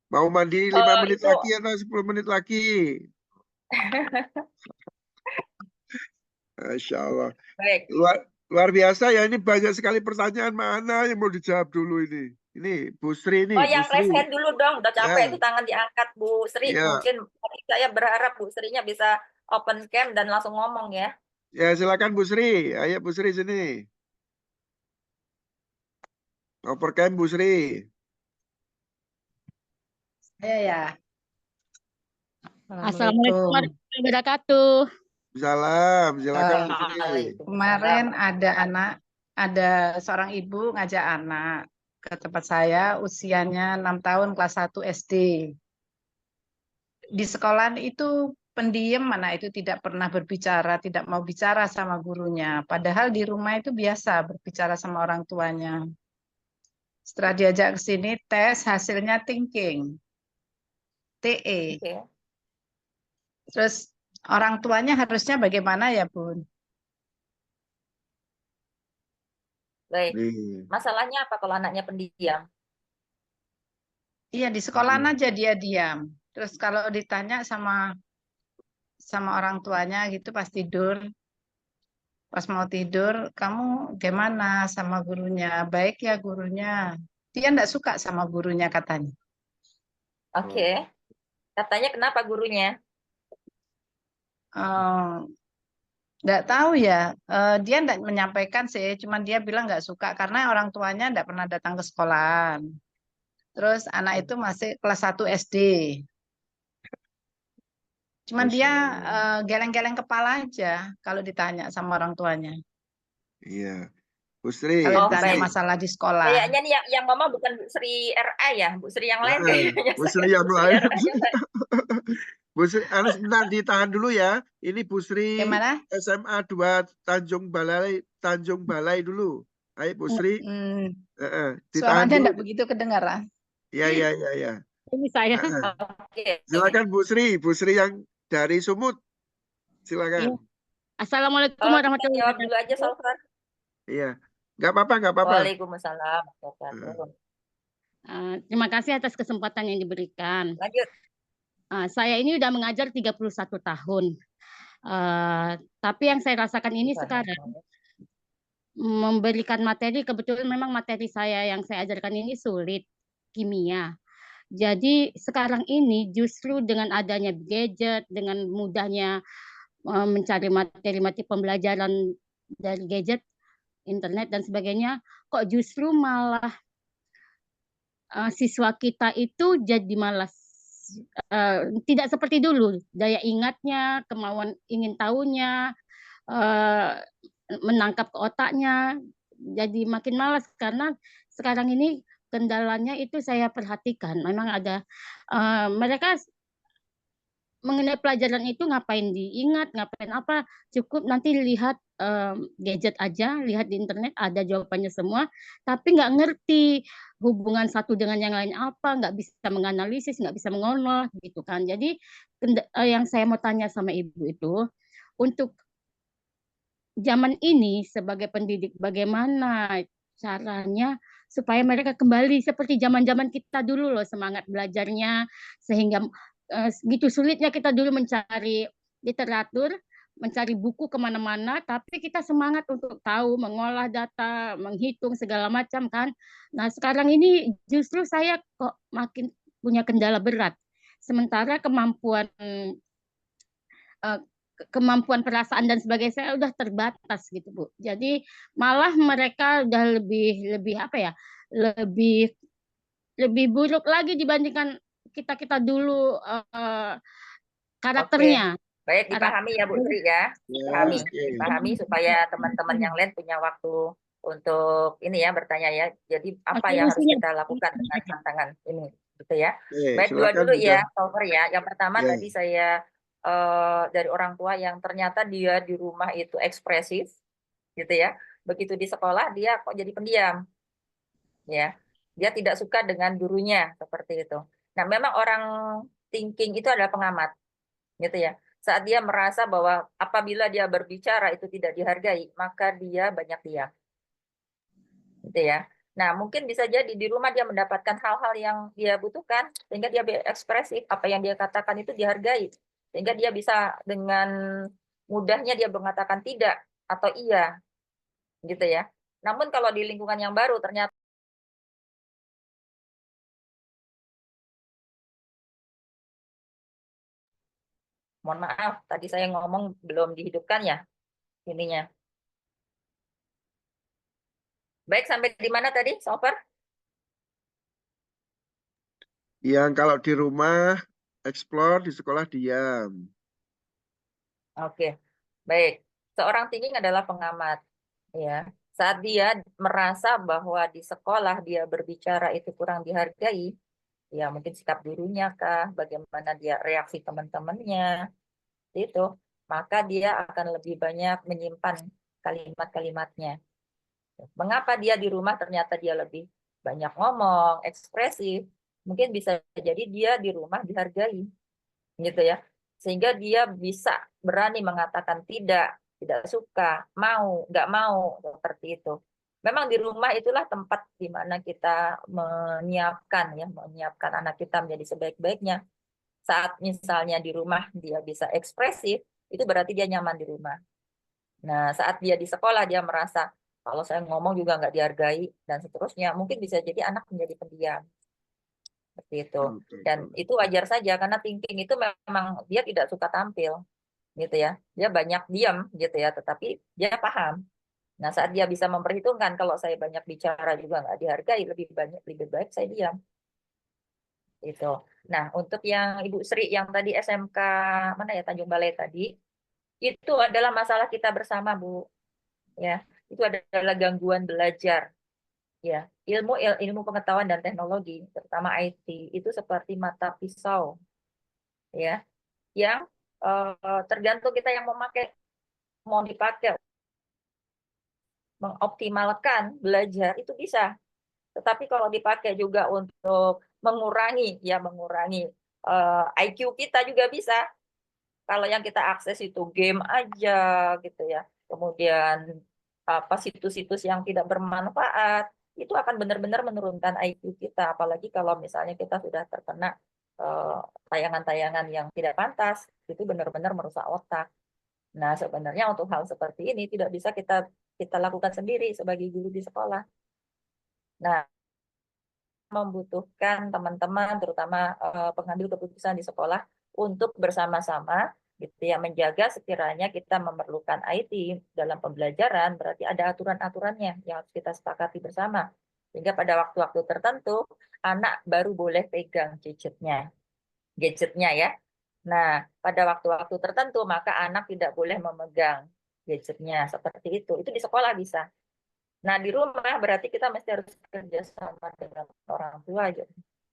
Mau mandi 5 menit Itu lagi atau 10 menit lagi? Masya Allah. baik. Luar, luar biasa ya, ini banyak sekali pertanyaan. Mana yang mau dijawab dulu ini? Ini Bu Sri Oh, nih, Bu yang raise Sri. hand dulu dong. Udah capek Ya, itu tangan diangkat, Bu Sri. ya, Mungkin saya berharap Bu Srinya bisa open cam dan langsung ngomong ya. ya silakan Bu Sri. Ayo Bu Sri sini. Oper cam Bu Sri. Saya ya. Assalamualaikum Assalamualaikum. warahmatullahi wabarakatuh. Salam, silakan Bu Sri. Kemarin Waalaikumsalam. ada seorang ibu ngajak anak ke tempat saya, usianya 6 tahun, kelas 1 SD. Di sekolah itu pendiam, mana itu tidak pernah berbicara, tidak mau bicara sama gurunya. Padahal di rumah itu biasa berbicara sama orang tuanya. Setelah diajak ke sini, tes hasilnya thinking, TE. Oke, Terus orang tuanya harusnya bagaimana ya, Bun? baik. Nih. Masalahnya apa kalau anaknya pendiam? Iya, di sekolahan aja dia diam. Terus kalau ditanya sama orang tuanya gitu pas tidur, pas mau tidur, kamu gimana sama gurunya? Baik ya gurunya. Dia enggak suka sama gurunya katanya. Oke. Katanya kenapa gurunya? Enggak tahu ya. Dia enggak menyampaikan sih, cuman dia bilang enggak suka karena orang tuanya enggak pernah datang ke sekolahan. Terus anak itu masih kelas 1 SD. Cuman Masya dia Allah. geleng-geleng kepala aja kalau ditanya sama orang tuanya. Iya. Bu Sri, Kalau Oh, Bu ditanya Sri. baik. masalah di sekolah. Kayaknya nih yang ngomong bukan Bu Sri RA ya, Bu Sri yang lain kayaknya. Bu Saya Sri yang Bu Sri lain. RA yang lain. Bu Sri, harus bentar ditahan dulu ya. Ini Bu Sri Gimana? SMA 2 Tanjung Balai dulu. Ayo Bu Sri, ditahan Suaranya dulu. enggak begitu kedengaran. Ya, ya, ya, ya. Ini saya. Oke. Silakan Bu Sri yang dari Sumut. Iya. Silakan. Assalamualaikum Kita warahmatullahi jawab dulu aja, wabarakatuh. Solver. Iya. Nggak apa-apa, nggak apa-apa. Waalaikumsalam. Wabarakatuh. Terima kasih atas kesempatan yang diberikan. Lanjut. Saya ini udah mengajar 31 tahun. Tapi yang saya rasakan ini sekarang memberikan materi, kebetulan memang materi saya yang saya ajarkan ini sulit, kimia. Jadi sekarang ini justru dengan adanya gadget, dengan mudahnya mencari materi-materi pembelajaran dari gadget, internet dan sebagainya, kok justru malah siswa kita itu jadi malas, tidak seperti dulu, daya ingatnya, kemauan ingin tahunya, menangkap ke otaknya, jadi makin malas karena sekarang ini kendalanya itu saya perhatikan, memang ada mereka mengenai pelajaran itu ngapain diingat, ngapain apa, cukup nanti lihat gadget aja, lihat di internet ada jawabannya semua, tapi nggak ngerti hubungan satu dengan yang lain apa, nggak bisa menganalisis, nggak bisa mengolah gitu kan. Jadi yang saya mau tanya sama ibu itu, untuk zaman ini sebagai pendidik bagaimana caranya supaya mereka kembali seperti zaman-zaman kita dulu loh, semangat belajarnya, sehingga gitu sulitnya kita dulu mencari literatur, mencari buku kemana-mana, tapi kita semangat untuk tahu, mengolah data, menghitung segala macam kan. Nah sekarang ini justru saya kok makin punya kendala berat, sementara kemampuan perasaan dan sebagainya saya udah terbatas gitu Bu. Jadi malah mereka udah lebih apa ya, lebih lebih buruk lagi dibandingkan kita dulu Oke, karakternya. baik dipahami ya Bu Sri ya. Ya, Dipahami oke. supaya teman-teman yang lain punya waktu untuk ini ya bertanya ya. Jadi apa yang harus Solusinya. kita lakukan dengan tantangan ini gitu ya. Oke, Baik, dua silakan dulu Bu ya, Jan. Taufer ya. Yang pertama Ya, tadi saya dari orang tua yang ternyata dia di rumah itu ekspresif gitu ya. Begitu di sekolah dia kok jadi pendiam ya. Dia tidak suka dengan gurunya seperti itu. Nah, memang orang thinking itu adalah pengamat gitu ya. Saat dia merasa bahwa apabila dia berbicara itu tidak dihargai, maka dia banyak diam, gitu ya. Nah, mungkin bisa jadi di rumah dia mendapatkan hal-hal yang dia butuhkan, sehingga dia berekspresif, apa yang dia katakan itu dihargai, sehingga dia bisa dengan mudahnya dia mengatakan tidak atau iya, gitu ya. Namun kalau di lingkungan yang baru ternyata mohon maaf, tadi saya ngomong belum dihidupkan ya ininya. Baik, sampai di mana tadi, Sofer? yang kalau di rumah explore, di sekolah diam. Oke, baik. Seorang thinking adalah pengamat, ya. Saat dia merasa bahwa di sekolah dia berbicara itu kurang dihargai, ya mungkin sikap gurunya kah, bagaimana dia reaksi teman-temannya, itu, maka dia akan lebih banyak menyimpan kalimat-kalimatnya. Mengapa dia di rumah ternyata dia lebih banyak ngomong, ekspresif? Mungkin bisa jadi dia di rumah dihargai, gitu ya. Sehingga dia bisa berani mengatakan tidak suka, nggak mau, seperti itu. Memang di rumah itulah tempat di mana kita menyiapkan anak kita menjadi sebaik-baiknya. Saat misalnya di rumah dia bisa ekspresif, itu berarti dia nyaman di rumah. Nah, saat dia di sekolah dia merasa kalau saya ngomong juga nggak dihargai dan seterusnya, mungkin bisa jadi anak menjadi pendiam. Seperti itu. Dan itu wajar saja karena thinking itu memang dia tidak suka tampil gitu ya. Dia banyak diam gitu ya, tetapi dia paham. Nah, saat dia bisa memperhitungkan kalau saya banyak bicara juga nggak dihargai, lebih baik saya diam. Itu. Nah, untuk yang Ibu Sri yang tadi SMK mana ya Tanjung Balai tadi, itu adalah masalah kita bersama, Bu. Ya, itu adalah gangguan belajar. Ya, ilmu pengetahuan dan teknologi, terutama IT, itu seperti mata pisau, ya, yang tergantung kita yang mau dipakai mengoptimalkan belajar itu bisa. Tetapi kalau dipakai juga untuk mengurangi IQ kita juga bisa. Kalau yang kita akses itu game aja gitu ya. Kemudian apa situs-situs yang tidak bermanfaat, itu akan benar-benar menurunkan IQ kita. Apalagi kalau misalnya kita sudah terkena tayangan-tayangan yang tidak pantas, itu benar-benar merusak otak. Nah, sebenarnya untuk hal seperti ini tidak bisa kita lakukan sendiri sebagai guru di sekolah. Nah, membutuhkan teman-teman, terutama pengambil keputusan di sekolah, untuk bersama-sama gitu ya menjaga sekiranya kita memerlukan IT dalam pembelajaran, berarti ada aturan-aturannya yang harus kita sepakati bersama. Sehingga pada waktu-waktu tertentu anak baru boleh pegang gadgetnya ya. Nah, pada waktu-waktu tertentu maka anak tidak boleh memegang gadgetnya seperti itu. Itu di sekolah bisa. Nah, di rumah berarti kita mesti harus kerja sama dengan orang tua aja.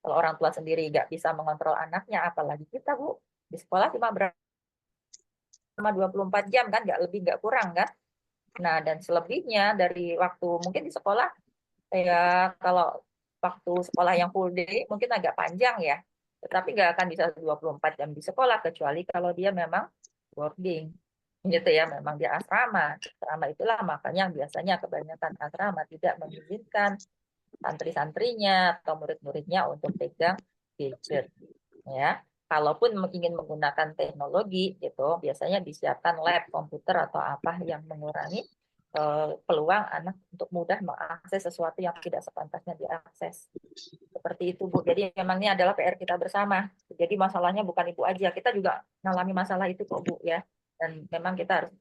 Kalau orang tua sendiri nggak bisa mengontrol anaknya, apalagi kita, Bu. Di sekolah cuma 24 jam kan, nggak lebih nggak kurang kan. Nah, dan selebihnya dari waktu mungkin di sekolah, ya kalau waktu sekolah yang full day mungkin agak panjang ya. Tetapi nggak akan bisa 24 jam di sekolah, kecuali kalau dia memang boarding. Gitu ya, memang dia asrama. Asrama itulah makanya biasanya kebanyakan asrama tidak mengizinkan santri-santrinya atau murid-muridnya untuk pegang gadget. Ya, kalaupun ingin menggunakan teknologi gitu, biasanya disiapkan lab komputer atau apa yang mengurangi peluang anak untuk mudah mengakses sesuatu yang tidak sepantasnya diakses. Seperti itu, Bu. Jadi memang ini adalah PR kita bersama. Jadi masalahnya bukan Ibu aja, kita juga mengalami masalah itu kok, Bu, ya. Dan memang kita harus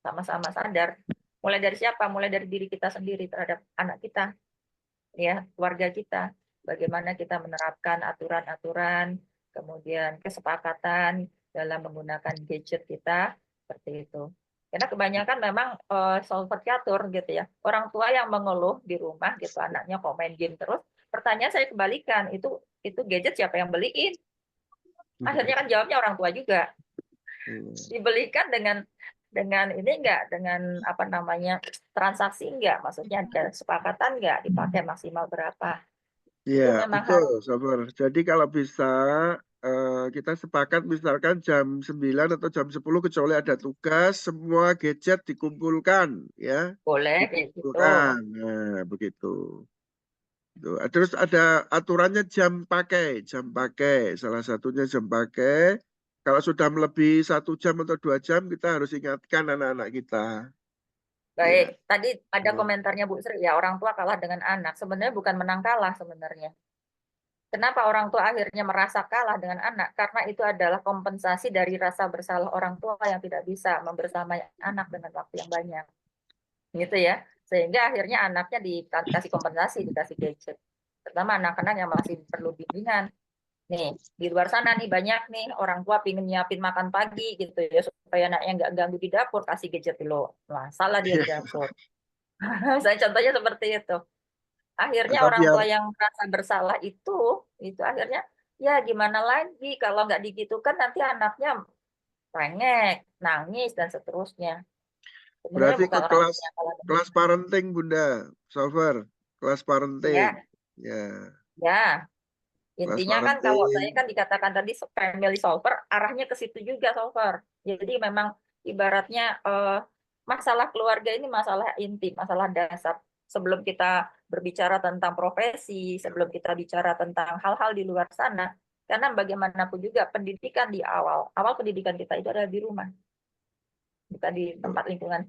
sama-sama sadar. Mulai dari siapa? Mulai dari diri kita sendiri terhadap anak kita, ya, keluarga kita. Bagaimana kita menerapkan aturan-aturan, kemudian kesepakatan dalam menggunakan gadget kita, seperti itu. Karena kebanyakan memang solver catur gitu ya. Orang tua yang mengeluh di rumah gitu, anaknya kok main game terus. Pertanyaan saya kebalikan, itu gadget siapa yang beliin? Akhirnya kan jawabnya orang tua juga. Dibelikan dengan ini enggak, dengan apa namanya, transaksi enggak, maksudnya ada kesepakatan enggak, dipakai maksimal berapa. Itu Iya, memang betul, harus. Sabar. Jadi kalau bisa kita sepakat misalkan jam 9 atau jam 10 kecuali ada tugas, semua gadget dikumpulkan, ya. Boleh kayak gitu. Dikumpulkan. Nah, begitu. Tuh, terus ada aturannya jam pakai. Salah satunya jam pakai. Kalau sudah melebihi 1 jam atau 2 jam, kita harus ingatkan anak-anak kita. Baik, tadi ada Hmm. komentarnya Bu Sri ya, orang tua kalah dengan anak. Sebenarnya bukan menang kalah sebenarnya. Kenapa orang tua akhirnya merasa kalah dengan anak? Karena itu adalah kompensasi dari rasa bersalah orang tua yang tidak bisa membersamai anak dengan waktu yang banyak. Gitu ya. Sehingga akhirnya anaknya dikasih kompensasi, dikasih gadget. Terutama anak-anak yang masih perlu bimbingan. Nih, di luar sana nih banyak nih orang tua pingin nyiapin makan pagi gitu ya, supaya anaknya nggak ganggu di dapur, kasih gadget dulu. Nah, salah dia di dapur. Saya contohnya seperti itu. Akhirnya Atau orang biar tua yang merasa bersalah itu akhirnya ya gimana lagi kalau nggak digitukan nanti anaknya rengek, nangis dan seterusnya. Sebenarnya berarti bukan ke orang tua yang kalah dengan kelas parenting, Bunda. Solver, kelas parenting. ya, Ya, ya. kelas Intinya kan kalau saya parenting. kan dikatakan tadi family solver, arahnya ke situ juga solver. Jadi memang ibaratnya masalah keluarga ini masalah inti, masalah dasar. Sebelum kita berbicara tentang profesi, sebelum kita bicara tentang hal-hal di luar sana, karena bagaimanapun juga pendidikan di awal pendidikan kita itu adalah di rumah, bukan di tempat lingkungan.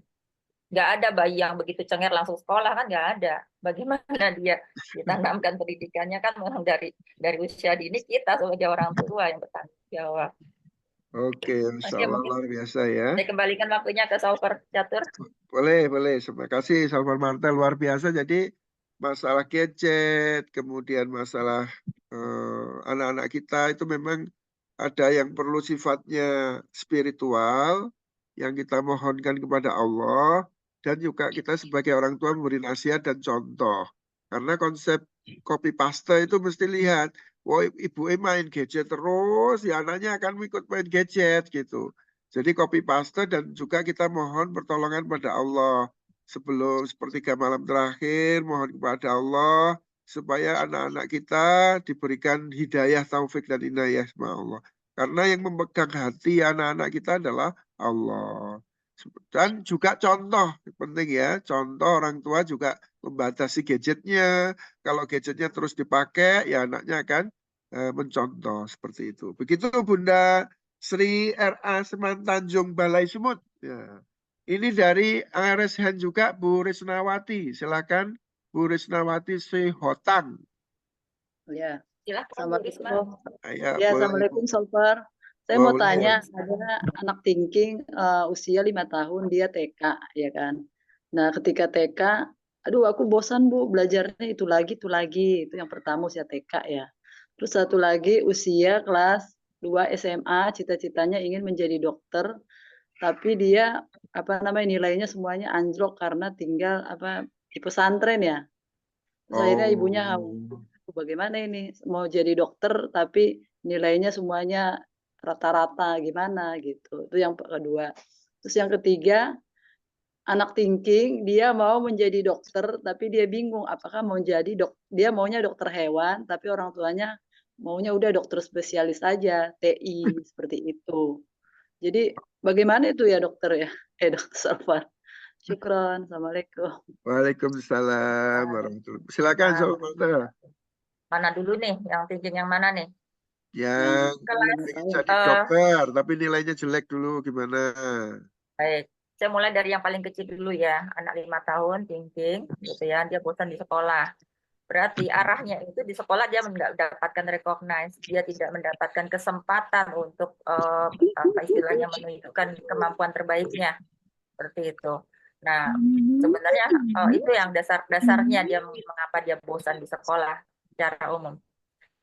Nggak ada bayi yang begitu cengar langsung sekolah, kan nggak ada. Bagaimana dia ditanamkan pendidikannya kan memang dari usia dini kita sebagai orang tua yang bertanggung jawab. Oke, insya Oke, Allah mungkin luar biasa ya. saya kembalikan waktunya ke solver catur. Boleh. Terima kasih Salvar Martel, luar biasa. Jadi masalah gadget, kemudian masalah anak-anak kita itu memang ada yang perlu sifatnya spiritual, yang kita mohonkan kepada Allah, dan juga kita sebagai orang tua memberi nasihat dan contoh. Karena konsep copy paste itu mesti lihat, wah ibu main gadget terus, ya anaknya akan ikut main gadget gitu. Jadi copy paste dan juga kita mohon pertolongan pada Allah. Sebelum sepertiga malam terakhir, mohon kepada Allah supaya anak-anak kita diberikan hidayah, taufik, dan inayah sama Allah. Karena yang memegang hati anak-anak kita adalah Allah. Dan juga contoh, penting ya, contoh orang tua juga membatasi gadgetnya. Kalau gadgetnya terus dipakai, ya anaknya akan mencontoh seperti itu. Begitu Bunda Sri R.A. Semantanjung Balai Sumut. Ya. Ini dari RSH juga Bu Risnawati. Silakan Bu Risnawati Sehotang. Ya, Silahkan Bu Risma. Assalamualaikum. Ya, Ya, boleh. Assalamualaikum Solver. Saya mau Boleh. tanya, ada anak thinking usia 5 tahun, dia TK, ya kan. Nah, ketika TK, aduh aku bosan Bu, belajarnya itu lagi, itu yang pertama usia TK ya. Terus satu lagi usia kelas 2 SMA, cita-citanya ingin menjadi dokter, tapi dia nilainya semuanya anjlok karena tinggal di pesantren ya. Terus akhirnya ibunya bagaimana ini mau jadi dokter tapi nilainya semuanya rata-rata gimana gitu. Itu yang kedua. Terus yang ketiga, anak thinking dia mau menjadi dokter tapi dia bingung apakah mau jadi dia maunya dokter hewan tapi orang tuanya maunya udah dokter spesialis aja, TI seperti itu. Jadi bagaimana itu ya dokter ya? Dokter Salvar. Syukron. Assalamualaikum. Waalaikumsalam warahmatullahi. Silakan Nah, Soal Malta. mana dulu nih yang thinking yang mana nih? Yang Kelas ingin jadi eh, dokter tapi nilainya jelek dulu gimana? baik. Saya mulai dari yang paling kecil dulu ya. Anak 5 tahun thinking gitu ya. Dia bosan di sekolah. Berarti arahnya itu di sekolah dia mendapatkan recognize, dia tidak mendapatkan kesempatan untuk apa istilahnya menunjukkan kemampuan terbaiknya seperti itu. Nah, sebenarnya itu yang dasarnya dia mengapa dia bosan di sekolah secara umum.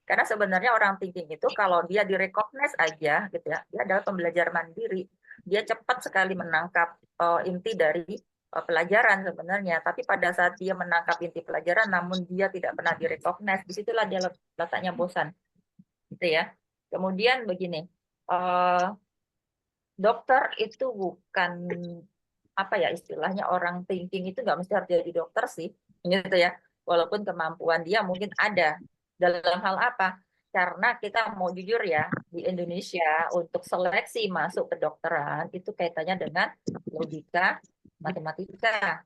Karena sebenarnya orang thinking itu kalau dia direcognize aja gitu ya, dia adalah pembelajar mandiri. Dia cepat sekali menangkap inti dari pelajaran sebenarnya. Tapi pada saat dia menangkap inti pelajaran namun dia tidak pernah direcognize, disitulah dia letaknya bosan. Gitu ya. Kemudian begini, dokter itu bukan apa ya istilahnya, orang thinking itu nggak mesti harus jadi dokter sih, gitu ya. Walaupun kemampuan dia mungkin ada. Dalam hal apa? Karena kita mau jujur ya, di Indonesia untuk seleksi masuk kedokteran itu kaitannya dengan logika, matematika.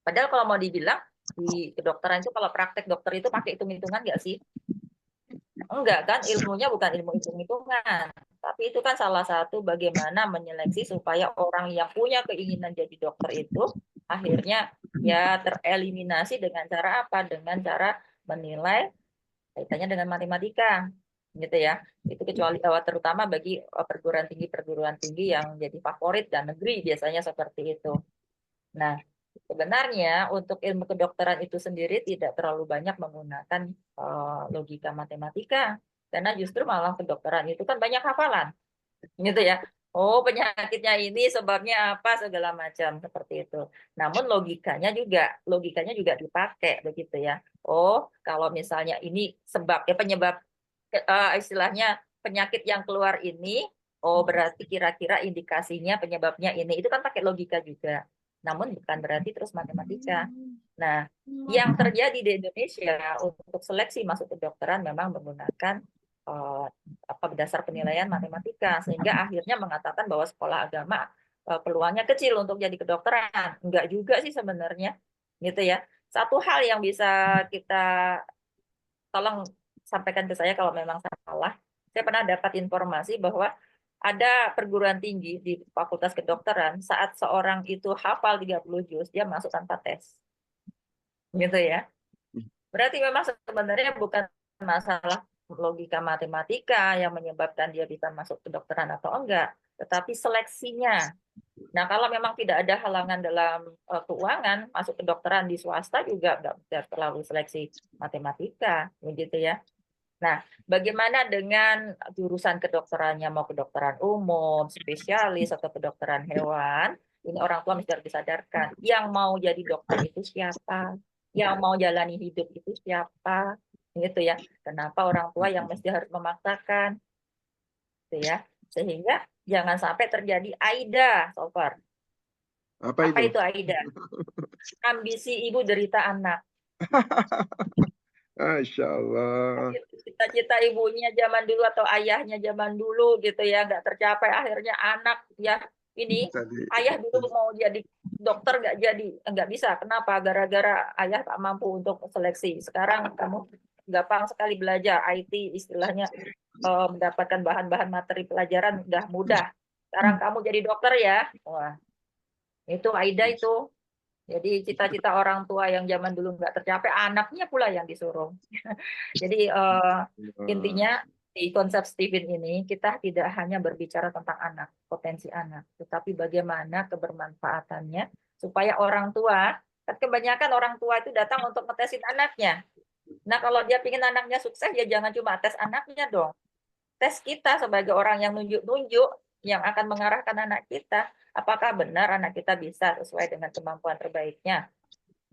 Padahal kalau mau dibilang di kedokteran itu kalau praktek dokter itu pakai hitung-hitungan nggak sih? Enggak kan, ilmunya bukan ilmu hitung-hitungan. Tapi itu kan salah satu bagaimana menyeleksi supaya orang yang punya keinginan jadi dokter itu akhirnya ya tereliminasi dengan cara apa? Dengan cara menilai kaitannya dengan matematika, gitu ya. Itu kecuali terutama bagi perguruan tinggi yang jadi favorit dan negeri biasanya seperti itu. Nah, sebenarnya untuk ilmu kedokteran itu sendiri tidak terlalu banyak menggunakan logika matematika, karena justru malah kedokteran itu kan banyak hafalan, gitu ya. Oh, penyakitnya ini sebabnya apa segala macam seperti itu. Namun logikanya juga dipakai begitu ya. Oh, kalau misalnya ini sebab ya penyebab istilahnya penyakit yang keluar ini, oh berarti kira-kira indikasinya penyebabnya ini. Itu kan pakai logika juga. Namun bukan berarti terus matematika. Nah, yang terjadi di Indonesia untuk seleksi masuk kedokteran memang menggunakan dasar penilaian matematika, sehingga akhirnya mengatakan bahwa sekolah agama peluangnya kecil untuk jadi kedokteran. Enggak juga sih sebenarnya, gitu ya. Satu hal yang bisa kita tolong sampaikan ke saya kalau memang salah. Saya pernah dapat informasi bahwa ada perguruan tinggi di Fakultas Kedokteran, saat seorang itu hafal 30 juz, dia masuk tanpa tes. Gitu ya. Berarti memang sebenarnya bukan masalah logika matematika yang menyebabkan dia bisa masuk kedokteran atau enggak, tetapi seleksinya. Nah, kalau memang tidak ada halangan dalam keuangan, masuk kedokteran di swasta juga enggak terlalu seleksi matematika, begitu ya. Nah, bagaimana dengan jurusan kedokterannya, mau kedokteran umum, spesialis, atau kedokteran hewan? Ini orang tua mesti harus disadarkan. Yang mau jadi dokter itu siapa? Yang mau jalani hidup itu siapa? Gitu ya. Kenapa orang tua yang mesti harus memaksakan? Gitu ya. Sehingga jangan sampai terjadi AIDA, so far. Apa Apa itu? itu AIDA? Ambisi ibu derita anak. Masya Allah. Cita-cita ibunya zaman dulu atau ayahnya zaman dulu gitu ya, nggak tercapai, akhirnya anak ya ini Tadi. ayah dulu mau jadi dokter nggak bisa. Kenapa? Gara-gara ayah tak mampu untuk seleksi. Sekarang kamu gampang sekali belajar IT, istilahnya mendapatkan bahan-bahan materi pelajaran udah mudah. Sekarang kamu jadi dokter ya, wah itu AIDA itu. Jadi cita-cita orang tua yang zaman dulu nggak tercapai, anaknya pula yang disuruh. Jadi intinya di konsep Steven ini kita tidak hanya berbicara tentang anak, potensi anak, tetapi bagaimana kebermanfaatannya supaya orang tua, kan kebanyakan orang tua itu datang untuk ngetesin anaknya. Nah kalau dia ingin anaknya sukses, ya jangan cuma tes anaknya dong. Tes kita sebagai orang yang nunjuk-nunjuk, yang akan mengarahkan anak kita, apakah benar anak kita bisa sesuai dengan kemampuan terbaiknya.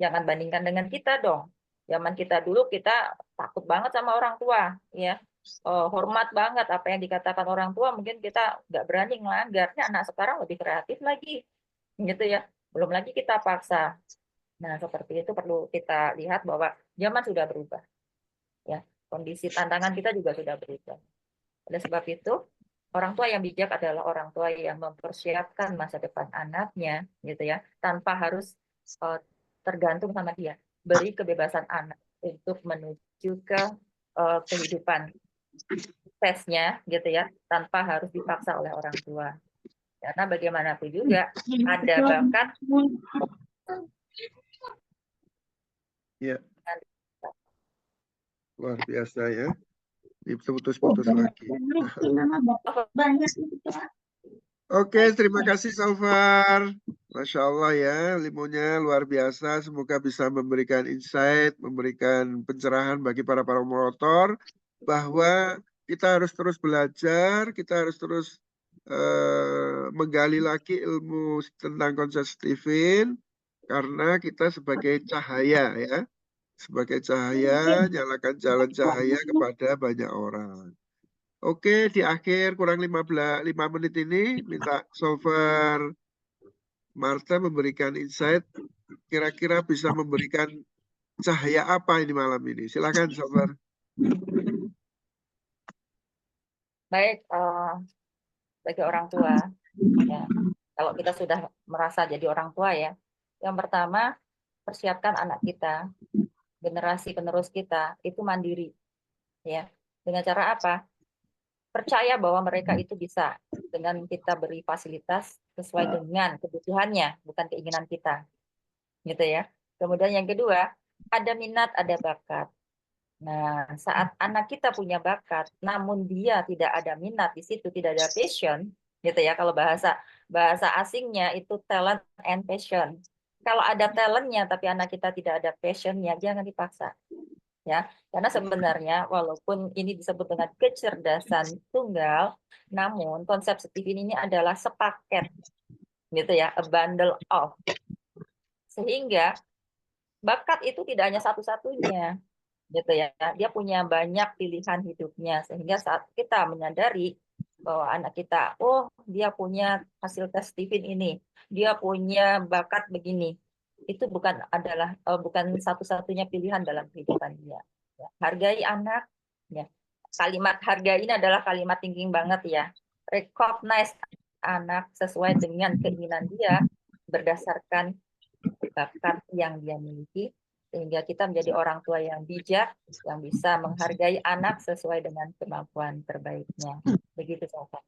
Jangan bandingkan dengan kita dong. Zaman kita dulu kita takut banget sama orang tua, ya. Hormat banget apa yang dikatakan orang tua, mungkin kita nggak berani ngelanggarnya. Anak sekarang lebih kreatif lagi, gitu ya. Belum lagi kita paksa. Nah, seperti itu perlu kita lihat bahwa zaman sudah berubah, ya. Kondisi tantangan kita juga sudah berubah. Oleh sebab itu, Orang tua yang bijak adalah orang tua yang mempersiapkan masa depan anaknya, gitu ya, tanpa harus tergantung sama dia. Beri kebebasan anak untuk menuju ke kehidupan tesnya, gitu ya, tanpa harus dipaksa oleh orang tua. Karena bagaimanapun juga ada bakat. Ya, luar biasa ya. Putus-putus lagi. Oke, terima kasih Salvar. Masya Allah ya, ilmunya luar biasa. Semoga bisa memberikan insight, memberikan pencerahan bagi para promotor bahwa kita harus terus belajar, kita harus terus menggali lagi ilmu tentang konsep Stephen, karena kita sebagai cahaya ya, sebagai cahaya, nyalakan jalan cahaya kepada banyak orang. Oke, di akhir kurang 5 menit ini minta Solver Marta memberikan insight, kira-kira bisa memberikan cahaya apa ini malam ini. Silakan Solver. Baik, bagi orang tua, ya, kalau kita sudah merasa jadi orang tua ya, yang pertama persiapkan anak kita, generasi penerus kita itu mandiri, ya. Dengan cara apa? Percaya bahwa mereka itu bisa dengan kita beri fasilitas sesuai dengan kebutuhannya, bukan keinginan kita, gitu ya. Kemudian yang kedua, ada minat, ada bakat. Nah, saat anak kita punya bakat, namun dia tidak ada minat di situ, tidak ada passion, gitu ya. Kalau bahasa asingnya itu talent and passion. Kalau ada talentnya tapi anak kita tidak ada passionnya, jangan dipaksa. Ya, karena sebenarnya walaupun ini disebut dengan kecerdasan tunggal, namun konsep Stephen ini adalah sepaket, gitu ya, a bundle of. Sehingga bakat itu tidak hanya satu-satunya, gitu ya. Dia punya banyak pilihan hidupnya, sehingga saat kita menyadari bahwa anak kita, oh dia punya hasil tes Stephen ini, dia punya bakat begini, itu bukan satu-satunya pilihan dalam kehidupan dia. Ya, hargai anak, ya. Kalimat hargai ini adalah kalimat tinggi banget ya. Recognize anak sesuai dengan keinginan dia berdasarkan bakat yang dia miliki, sehingga kita menjadi orang tua yang bijak, yang bisa menghargai anak sesuai dengan kemampuan terbaiknya. Begitu saja.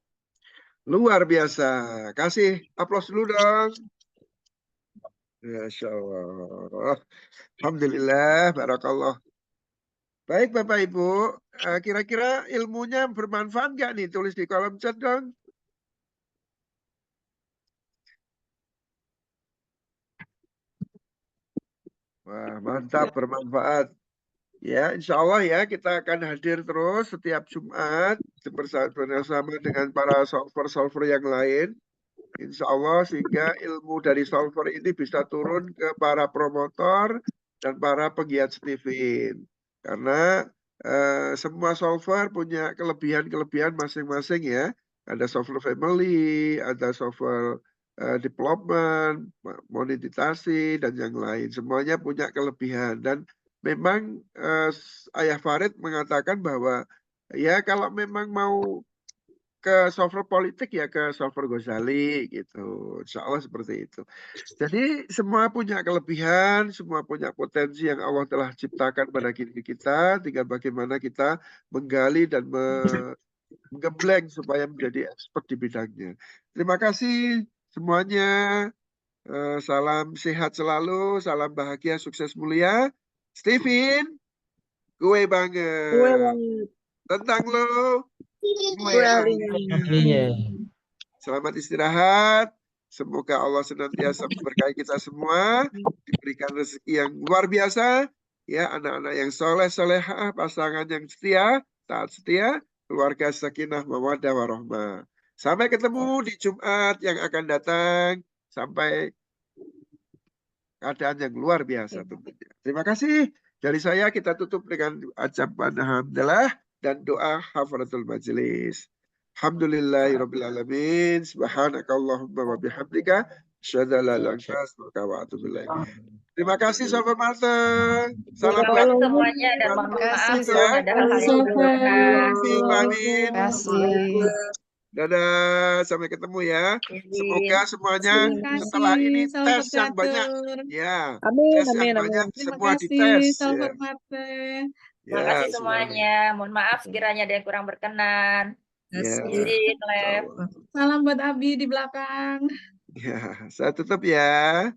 Luar biasa. Kasih aplaus dulu dong. Masya Allah. Alhamdulillah, barakallah. Baik Bapak Ibu, kira-kira ilmunya bermanfaat nggak nih? Tulis di kolom chat dong. Wah, mantap, bermanfaat. Ya, insya Allah ya, kita akan hadir terus setiap Jumat bersama dengan para solver-solver yang lain. Insya Allah, sehingga ilmu dari solver ini bisa turun ke para promotor dan para pegiat Stephen. Karena semua solver punya kelebihan-kelebihan masing-masing ya. Ada solver family, ada solver development, monetisasi, dan yang lain. Semuanya punya kelebihan. Dan memang Ayah Farid mengatakan bahwa ya kalau memang mau ke solver politik ya ke solver Ghazali gitu. Insya Allah seperti itu. Jadi semua punya kelebihan, semua punya potensi yang Allah telah ciptakan pada diri kita. Tinggal bagaimana kita menggali dan menggembleng supaya menjadi expert di bidangnya. Terima kasih semuanya. Salam sehat selalu, salam bahagia, sukses mulia. Stephen, gue banget. Tentang lo. Selamat istirahat. Semoga Allah senantiasa memberkahi kita semua, diberikan rezeki yang luar biasa, ya anak-anak yang soleh solehah, pasangan yang setia, taat setia, keluarga sakinah mawaddah warahmah. Sampai ketemu di Jumat yang akan datang. Sampai keadaan yang luar biasa tentunya. Terima kasih. Dari saya kita tutup dengan ucapan alhamdulillah dan doa hafaratul majelis. Alhamdulillahirabbil alamin. Subhanakallahumma wa bihamdika asyhadu an la ilaha illa anta wa atubu ilaik. Terima kasih Sobat Marta. Salam Terima kasih semuanya dan mohon maaf kalau ada hal-hal yang kurang. Terima kasih. Dadah, sampai ketemu ya. Semoga semuanya Terima setelah kasih. ini Salam tes satu yang banyak. atur. Ya, Amin, tes yang amin, banyak amin. Terima semua kasih. dites. Salam Ya, hormat. Terima ya kasih semuanya. semuanya. Mohon maaf sekiranya ada yang kurang berkenan. Ya, Izin, Lev. insyaallah. Salam buat Abi di belakang. Ya, saya tutup ya.